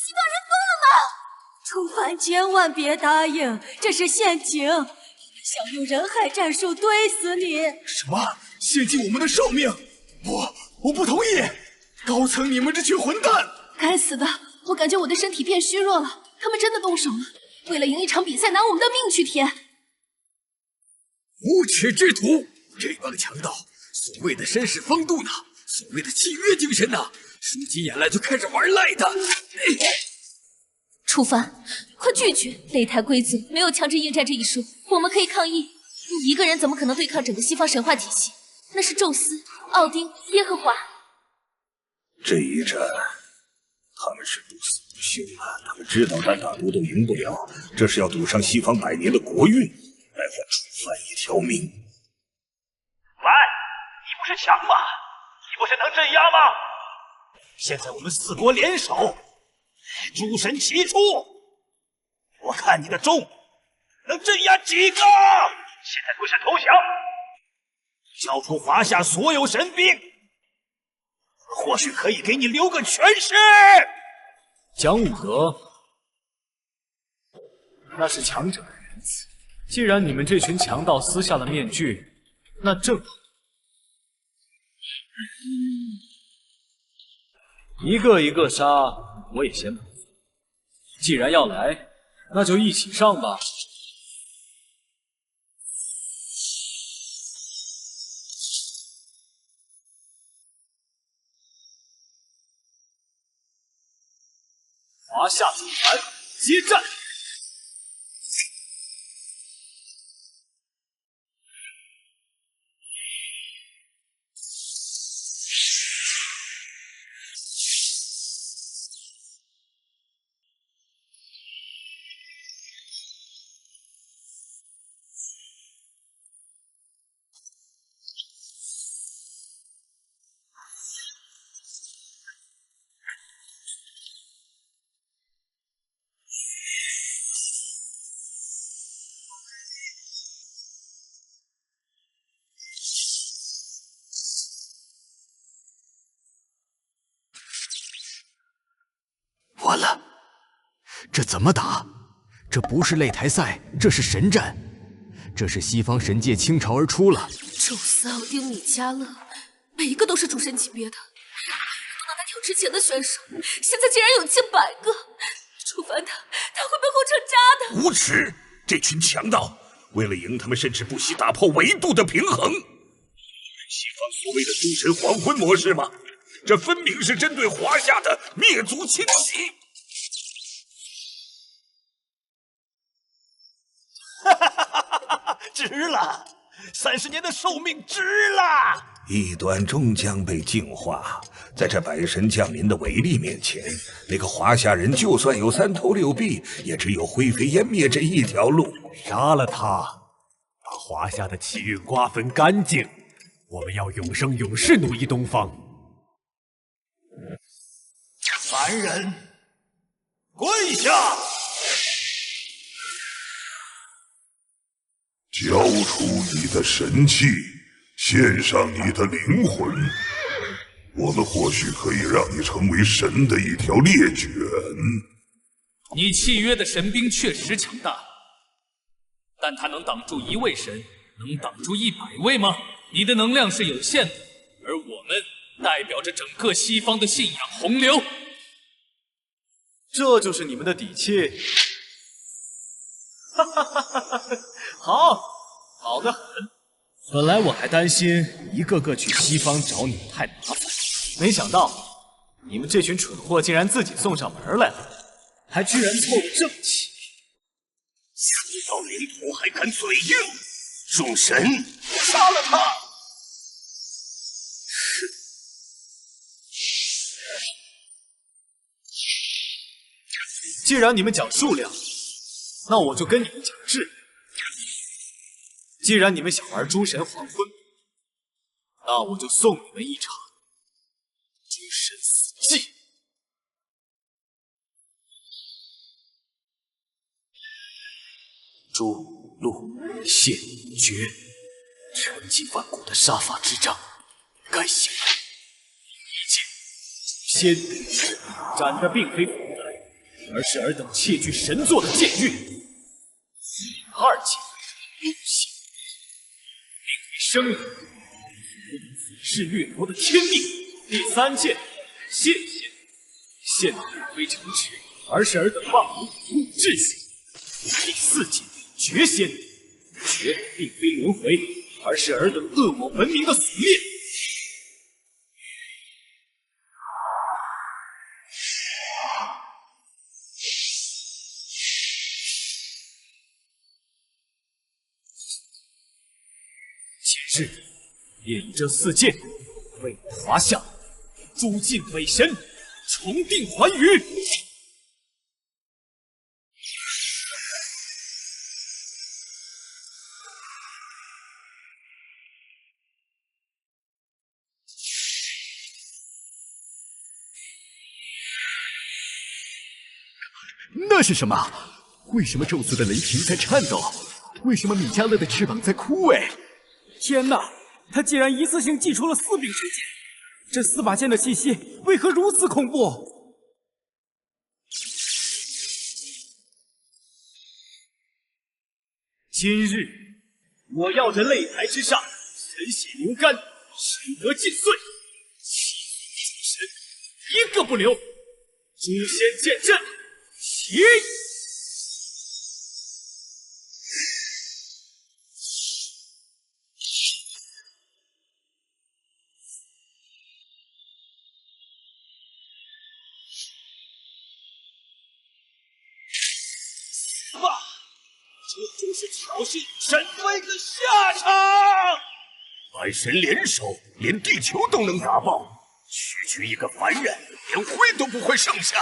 西方人疯了吗？楚凡千万别答应，这是陷阱！你们想用人海战术怼死你？什么？献祭我们的圣命？我不同意！高层，你们这群混蛋！该死的！我感觉我的身体变虚弱了，他们真的动手了，为了赢一场比赛，拿我们的命去填！无耻之徒！这帮强盗，所谓的绅士风度呢？所谓的契约精神呢？输急眼了就开始玩赖的！楚凡，快拒绝！擂台规则没有强制应战这一说，我们可以抗议。你一个人怎么可能对抗整个西方神话体系？那是宙斯、奥丁、耶和华。这一战，他们是不死不休了。他们知道单打独斗赢不了，这是要赌上西方100年的国运，来换楚凡一条命。喂，你不是强吗？你不是能镇压吗？现在我们4国联手，诸神齐出，我看你的钟能镇压几个？现在跪下投降，交出华夏所有神兵，或许可以给你留个全尸。讲武德，那是强者的仁慈。既然你们这群强盗撕下了面具，那正好。一个一个杀，我也嫌不烦。既然要来，那就一起上吧。华夏组团接战！完了，这怎么打？这不是擂台赛，这是神战，这是西方神界倾巢而出了。宙斯、奥丁、米迦勒，每一个都是主神级别的，都拿他挑之前的选手，现在竟然有近100个。楚凡他会被轰成渣的！无耻！这群强盗为了赢他们，甚至不惜打破维度的平衡。西方所谓的诸神黄昏模式吗？这分明是针对华夏的灭族清洗！值了，30年的寿命值了！异端终将被净化，在这百神降临的伟力面前，那个华夏人就算有3头6臂，也只有灰飞烟灭这一条路。杀了他，把华夏的气运瓜分干净。我们要永生永世奴役东方。凡人，跪下！交出你的神器，献上你的灵魂，我们或许可以让你成为神的一条猎犬。你契约的神兵确实强大，但他能挡住1位神，能挡住100位吗？你的能量是有限的，而我们代表着整个西方的信仰洪流。这就是你们的底气？哈哈哈哈哈！好得很。本来我还担心一个个去西方找你们太麻烦，没想到你们这群蠢货竟然自己送上门来了，还居然凑了这么齐。初到领土还敢嘴硬，众神杀了他！既然你们讲数量，那我就跟你们讲质量。既然你们想玩诸神黄昏，那我就送你们一场诸神死祭。诛戮献绝，沉寂万古的杀伐之章，该行的一剑。先斩的并非斧子，而是尔等窃据神座的剑狱。二剑入刑，并非生灵，是掠夺的天命。第三剑献仙，献的并非诚实，而是尔等妄图腐朽秩序。第四剑绝仙，绝并非轮回，而是尔等恶我文明的死灭。今日便以这4剑为华夏诛尽伪神，重定寰宇。那是什么？为什么宙斯的雷霆在颤抖？为什么米迦勒的翅膀在枯萎？天哪！他竟然一次性祭出了4柄神剑，这4把剑的气息为何如此恐怖？今日我要这擂台之上，神血流干，神德尽碎，气诸神一个不留。诛仙剑阵，起！这就是挑衅神威的下场！万神联手，连地球都能打爆，区区一个凡人，连灰都不会剩下。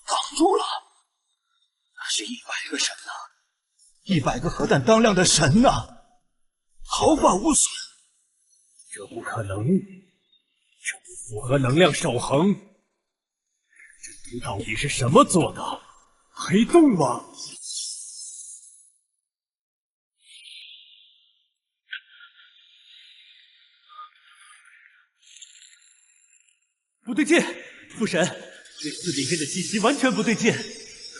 挡住了！那是100个神呐，100个核弹当量的神呐，毫发无损。这不可能，这不符合能量守恒。这珠到底是什么做的？黑洞吗？不对劲，父神，这4柄剑的气息完全不对劲，那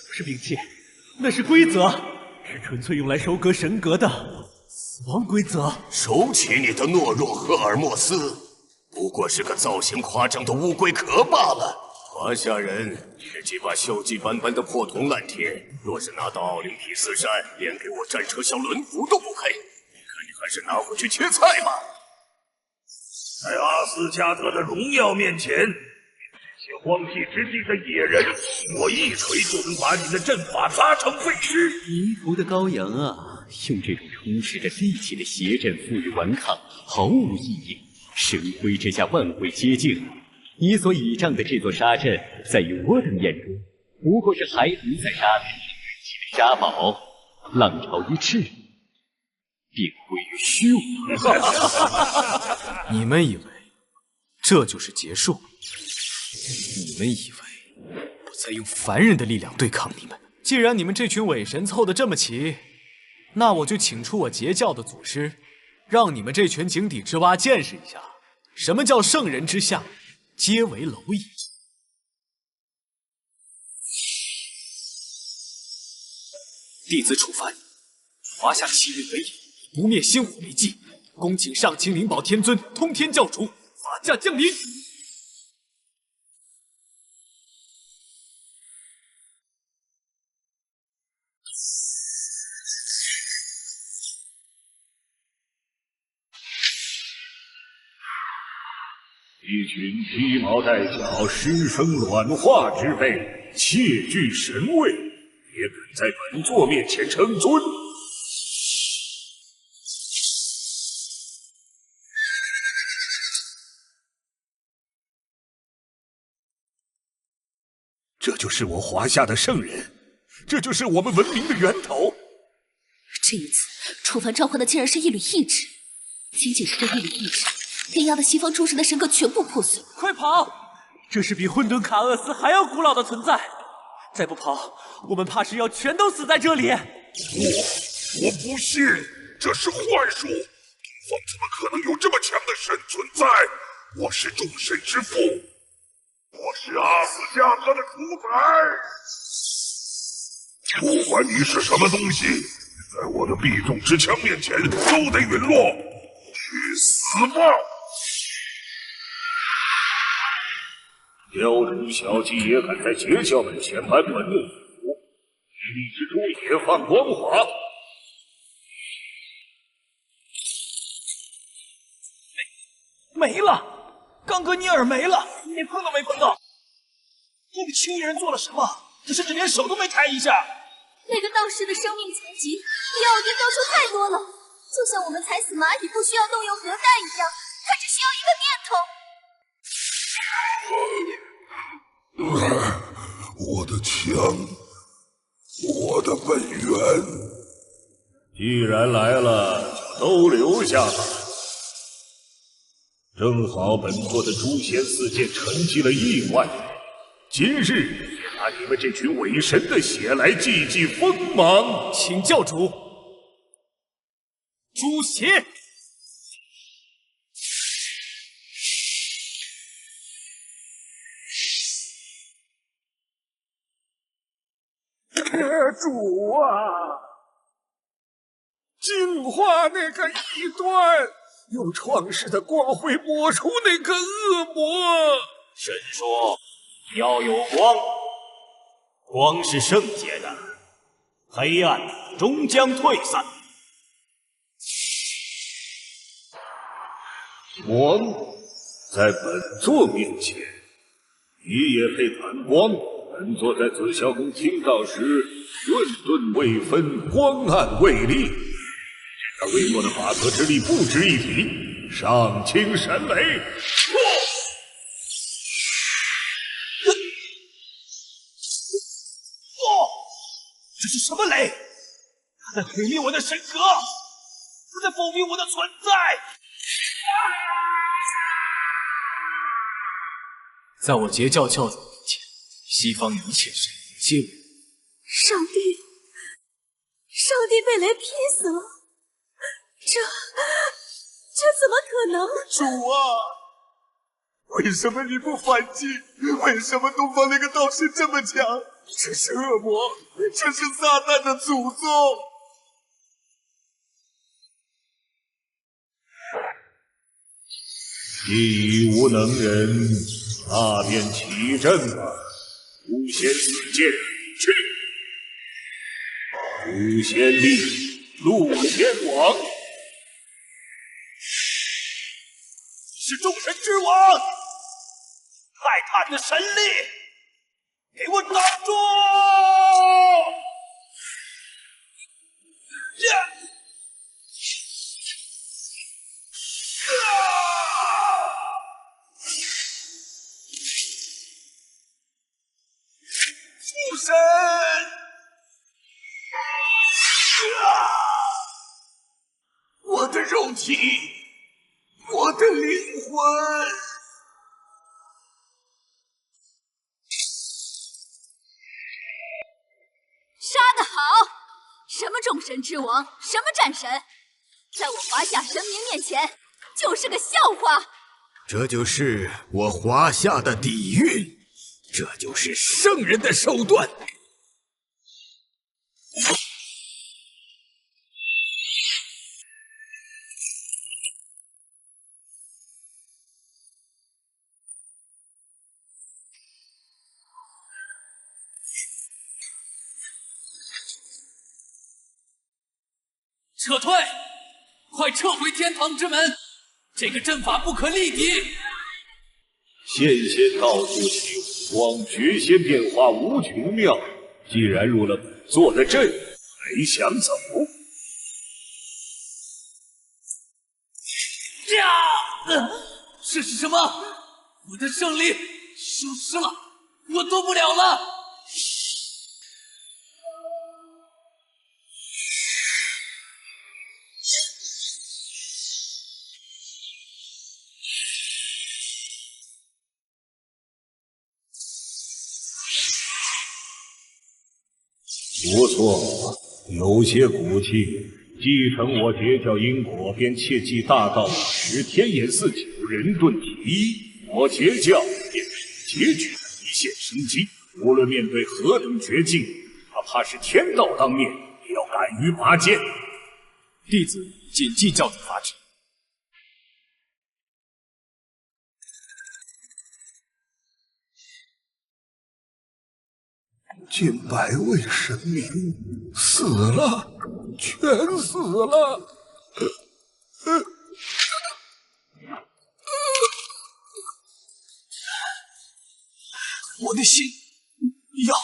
不是兵器，那是规则，是纯粹用来收割神格的。死亡规则，收起你的懦弱，赫尔墨斯，不过是个造型夸张的乌龟壳罢了。华夏人这几把锈迹斑斑的破铜烂铁，若是拿到奥林匹斯山，连给我战车上轮辐都不配。你看，你还是拿回去切菜吧。在阿斯加德的荣耀面前，这些荒僻之地的野人，我一锤就能把你的阵法砸成废墟。迷途的羔羊啊，用这种充斥着戾气的邪阵赋予顽抗，毫无意义。神辉之下，万会皆净。你所倚仗的这座沙阵，在于我等眼中，不过是孩童在沙滩上堆砌的沙堡，浪潮一至，便归于虚无。你们以为这就是结束？你们以为我在用凡人的力量对抗你们？既然你们这群伪神凑得这么齐，那我就请出我截教的祖师，让你们这群井底之蛙见识一下，什么叫圣人之下皆为蝼蚁。弟子楚凡，华夏7日为引，不灭星火为祭，恭请上清灵宝天尊通天教主法驾降临。一群披毛戴角、师生卵化之辈，窃据神位，也敢在本座面前称尊？就是我华夏的圣人，这就是我们文明的源头。这一次，楚凡召唤的竟然是一缕意志，仅仅是这一缕意志，便压得西方诸神的神格全部破碎。快跑！这是比混沌卡厄斯还要古老的存在，再不跑，我们怕是要全都死在这里。我不信，这是幻术。东方怎么可能有这么强的神存在？我是众神之父，我是阿斯加特的主宰。不管你是什么东西，在我的必中之枪面前都得陨落，去死吧！雕虫小技也敢在截教门前搬门弄斧，一力之初也放光华。没了，刚哥尼尔没了，连碰都没碰到。那个青衣人做了什么？他甚至连手都没抬一下。那个道士的生命残疾比奥丁高出太多了，就像我们踩死蚂蚁不需要动用核弹一样，他只需要一个念头。我的枪，我的本源。既然来了，都留下吧。正好本座的诛仙四剑沉寂了1万年，今日拿你们这群伪神的血来祭祭锋芒。请教主诛邪。主啊，净化那个异端，用创世的光辉抹除那个恶魔。神说要有光，光是圣洁的，黑暗终将退散。光在本座面前，你也配谈光？本座在紫霄宫听到时，混沌未分，光暗未立。这点微弱的法则之力不值一提，上清神雷！这是什么雷？他在毁灭我的神格，他在否定我的存在。在我截教教主面前，西方一切神皆为上帝，上帝被雷劈死了，这怎么可能？主啊，为什么你不反击？为什么东方那个道士这么强？这是恶魔，这是撒旦的祖宗。既已无能人，那便起阵吧！诛仙四剑去！诛仙力，戮仙王。是众神之王，泰坦的神力，给我挡住！父神！我的肉体，我的灵魂。杀得好！什么众神之王，什么战神，在我华夏神明面前就是个笑话。这就是我华夏的底蕴，这就是圣人的手段。撤退！快撤回天堂之门！这个阵法不可力敌。仙仙道术起无光，绝仙变化无穷妙。既然入了本座的阵，还想走？这是什么？我的胜利消失了，我动不了了。不错，有些骨气。继承我截教因果，便切记大道法时天眼四九人遁其一。我截教便是结局的一线生机，无论面对何等绝境，哪怕是天道当面，也要敢于拔剑。弟子谨记教主法旨。近百位神明死了，全死了。我的心要。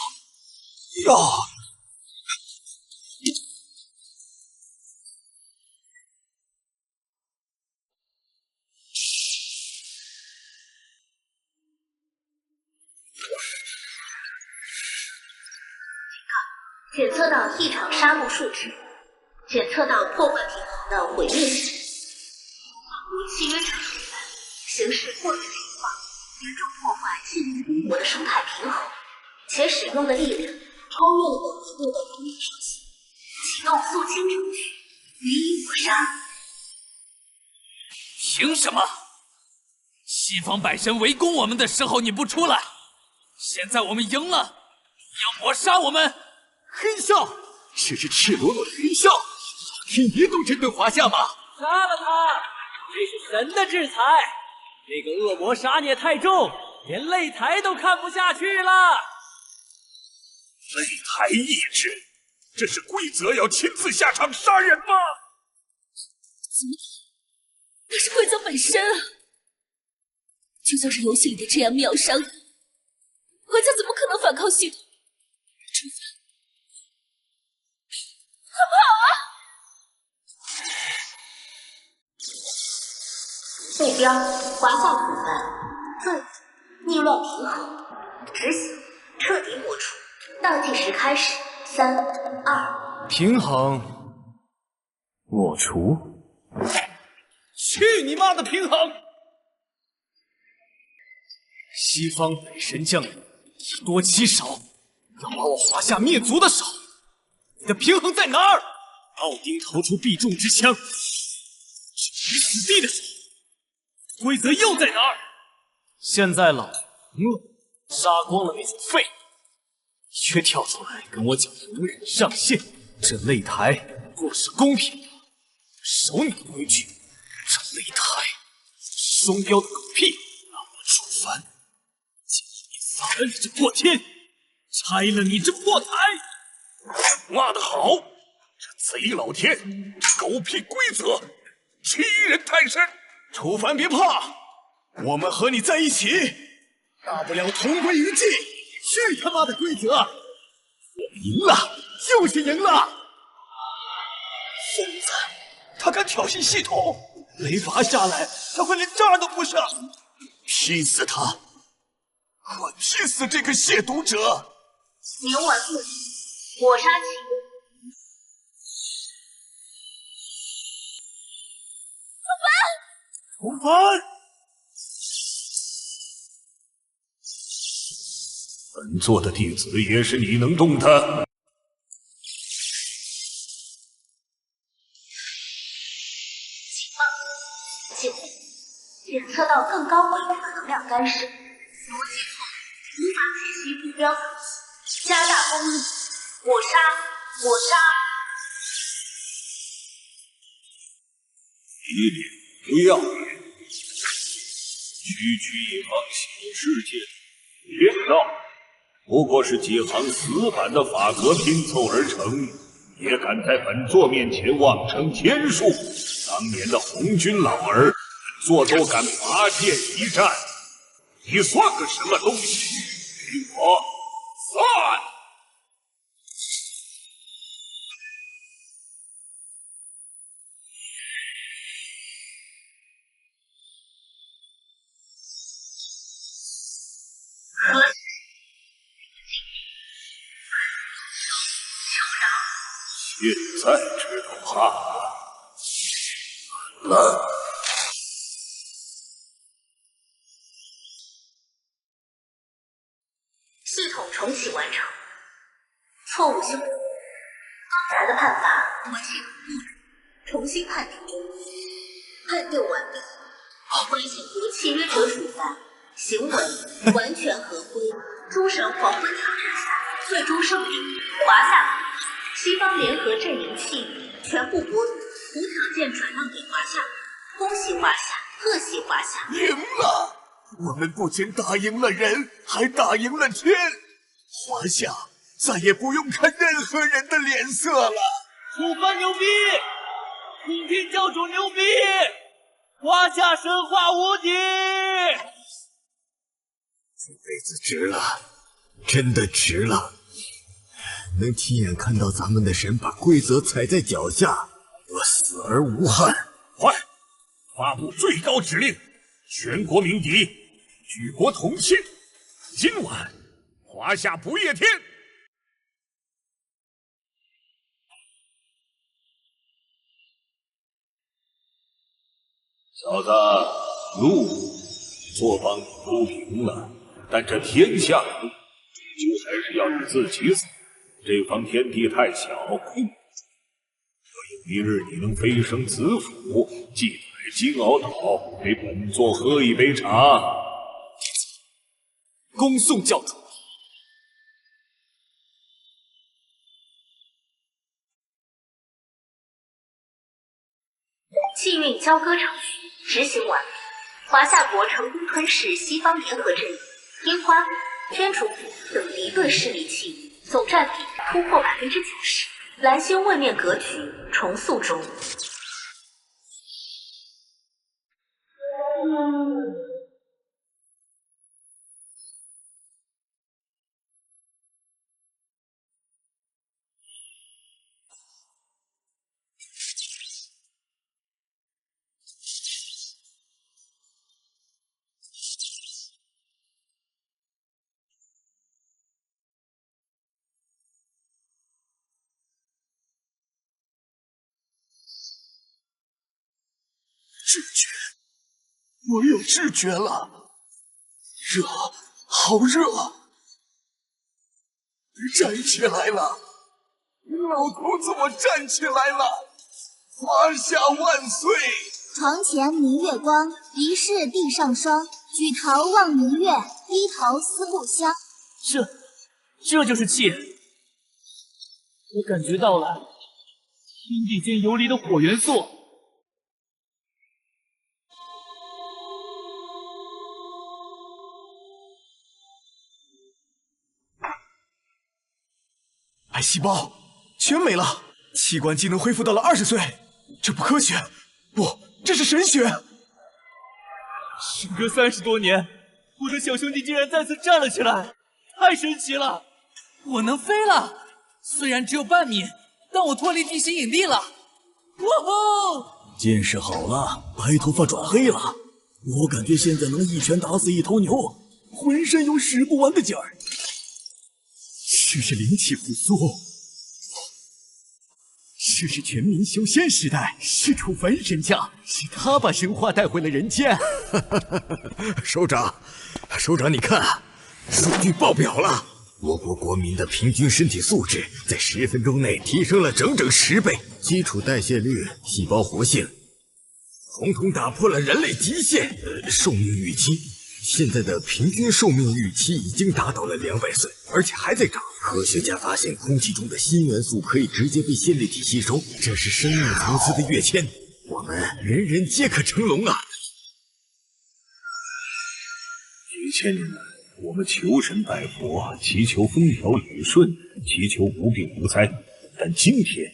检测到异常杀戮数值，检测到破坏平衡的毁灭值。无契约者处分，形式过于平化，严重破坏契约中国的生态平衡，且使用的力量超越了本级部的容忍上限。启动肃清程序，予以抹杀。凭什么？西方百神围攻我们的时候你不出来，现在我们赢了，要抹杀我们？黑笑，这是赤裸裸的黑笑！天爷都针对华夏吗？杀了他！这是神的制裁！那个恶魔杀孽太重，连擂台都看不下去了。擂台意志，这是规则要亲自下场杀人吗？怎么？那是规则本身啊！就像是游戏里的这样秒杀，玩家怎么可能反抗系统？处分！快跑啊！目标：华夏处分，罪逆乱平衡，执行，彻底抹除。倒计时开始，3、2。平衡，抹除。去你妈的平衡！西方百神降临，以多欺少，要把我华夏灭族的手，你的平衡在哪儿？奥丁投出必中之枪，置于死地的手，规则又在哪儿？现在老赢了，杀光了那些废物，却跳出来跟我讲容忍上限，这擂台不过是公平的，守你的规矩。这擂台是双标的狗屁，让我处分！建议你撒了你这破天，拆了你这破台！骂得好！这贼老天，这狗屁规则，欺人太甚！楚凡别怕，我们和你在一起，大不了同归于尽。去他妈的规则！我们赢了，就是赢了！疯子，他敢挑衅系统，雷罚下来，他会连渣都不剩。劈死他！我劈死这个亵渎者！冥顽不灵，抹杀其楚凡！本座的弟子也是你能动的？警报！检测到更高维度的能量干涉，逻辑错，无法解析目标等级，加大攻力，抹杀！抹杀！一脸不要脸！区区一行小世界，天道不过是几行死板的法格拼凑而成，也敢在本座面前妄称天数？当年的红军老儿，本座都敢拔剑一战，你算个什么东西？与我散！现在知道怕了。系统重启完成。错误修正，刚才的判罚我记住，重新判定。判定完毕，发现国契约者处罚，行为完全合规。诸神黄昏挑战赛最终胜利，华夏西方联合阵营契约全部剥夺，无条件转让给华夏。恭喜华夏，贺喜华夏！赢了！我们不仅打赢了人，还打赢了天。华夏再也不用看任何人的脸色了。楚帆牛逼，空天教主牛逼，华夏神话无敌！这辈子值了，真的值了！能亲眼看到咱们的神把规则踩在脚下，我死而无憾。快，发布最高指令，全国鸣笛，举国同庆。今晚，华夏不夜天。小子，路错帮你铺平了，但这天下终究还是要你自己死。这方天地太小，控不住。可有一日你能飞升子府，祭采金鳌岛，给本座喝一杯茶。恭送教主。气运交割程序执行完毕，华夏国成功吞噬西方联合阵营、樱花谷、天竺谷等敌对势力气运，总占比突破90%，蓝星位面格局重塑中。知觉，我有知觉了，热，好热！站起来了，老头子，我站起来了！华夏万岁！床前明月光，疑是地上霜。举头望明月，低头思故乡。这就是气，我感觉到了天地间游离的火元素。癌细胞全没了，器官机能恢复到了20岁，这不科学，不，这是神学。时隔30多年，我的小兄弟竟然再次站了起来，太神奇了！我能飞了，虽然只有半米，但我脱离地心引力了。哇吼！见识好了，白头发转黑了，我感觉现在能一拳打死一头牛，浑身有使不完的劲儿。这是灵气复苏，这是全民修仙时代，是楚凡神将，是他把神话带回了人间。首长，你看，数据爆表了，我国国民的平均身体素质在10分钟内提升了整整10倍，基础代谢率、细胞活性，统统打破了人类极限寿命预期。现在的平均寿命预期已经达到了200岁，而且还在涨。科学家发现，空气中的新元素可以直接被线粒体吸收，这是生命层次的跃迁，我们人人皆可成龙啊！几千年来，我们求神拜佛，祈求风调雨顺，祈求无病无灾。但今天，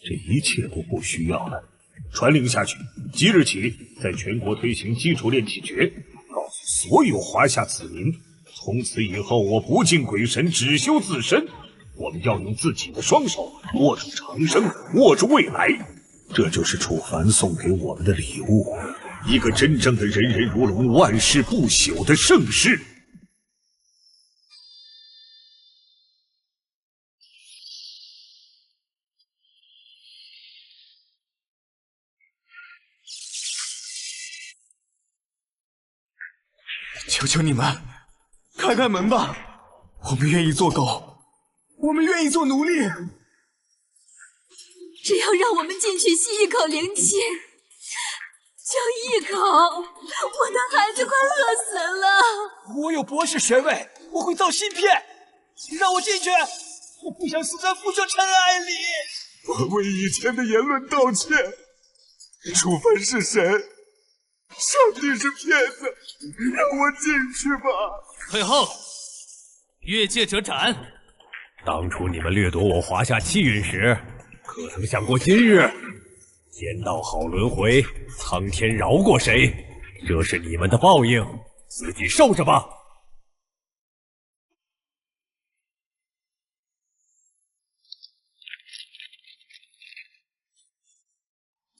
这一切都不需要了。传令下去，即日起，在全国推行基础炼气诀。告诉所有华夏子民，从此以后我不敬鬼神，只修自身。我们要用自己的双手握住长生，握住未来。这就是楚凡送给我们的礼物，一个真正的人人如龙、万世不朽的盛世。求求你们，开开门吧！我们愿意做狗，我们愿意做奴隶。只要让我们进去吸一口灵气，就一口，我的孩子快饿死了。我有博士学位，我会造芯片，请让我进去，我不想死在辐射尘埃里。我为以前的言论道歉。楚凡是神，上帝是骗子，让我进去吧。退后，越界者斩。当初你们掠夺我华夏气运时，可曾想过今日天道好轮回，苍天饶过谁？这是你们的报应，自己受着吧。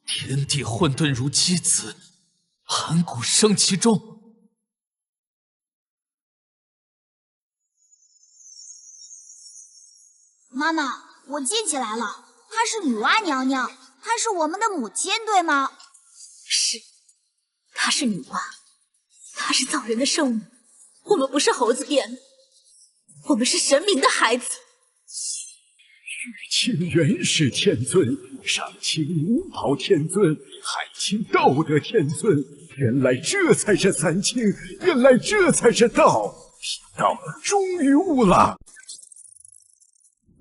天地混沌如鸡子，盘古生其中。妈妈，我记起来了，她是女娲娘娘，她是我们的母亲，对吗？是，她是女娲，她是造人的圣母。我们不是猴子变的，我们是神明的孩子。清元始天尊，上清无宝天尊，海清道德天尊。原来这才是三清，原来这才是道。贫道终于悟了。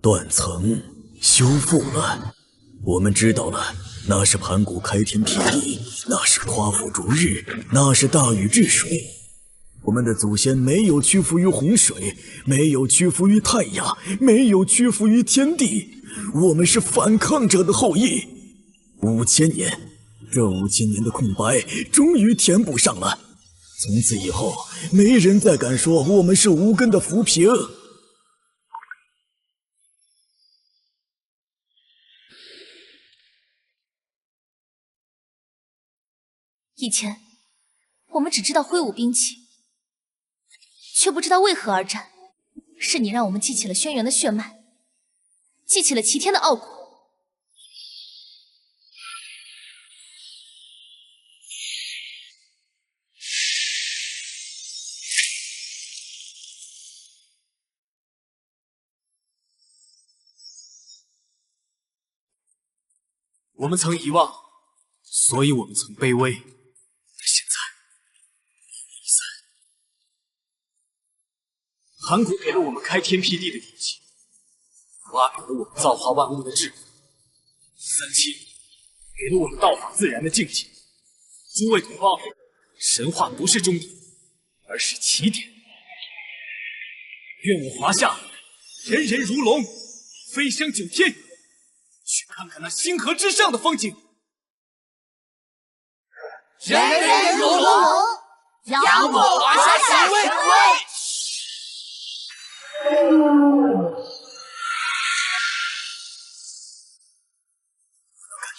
断层修复了，我们知道了，那是盘古开天辟地，那是夸父逐日，那是大禹治水。我们的祖先没有屈服于洪水，没有屈服于太阳，没有屈服于天地，我们是反抗者的后裔。5000年，这5000年的空白终于填补上了。从此以后，没人再敢说我们是无根的浮萍。以前我们只知道挥舞兵器，却不知道为何而战。是你让我们记起了轩辕的血脉，记起了齐天的傲骨。我们曾遗忘，所以我们曾卑微。现在，盘古给了我们开天辟地的底气，娲给了我们造化万物的智慧，三清给了我们道法自然的境界。诸位同胞，神话不是终点，而是起点。愿我华夏人人如龙，飞升9天，去看看那星河之上的风景。人人如龙，扬我华夏神威。感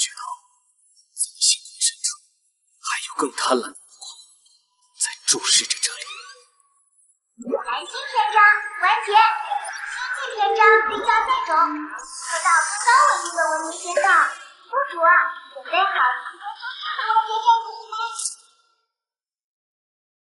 觉到在星空深处，还有更贪婪的目光在注视着这里。蓝星篇章完结，星际篇章比较在种，得到更高维度的文明篇道。公主啊，准备好今天出世的文明天体。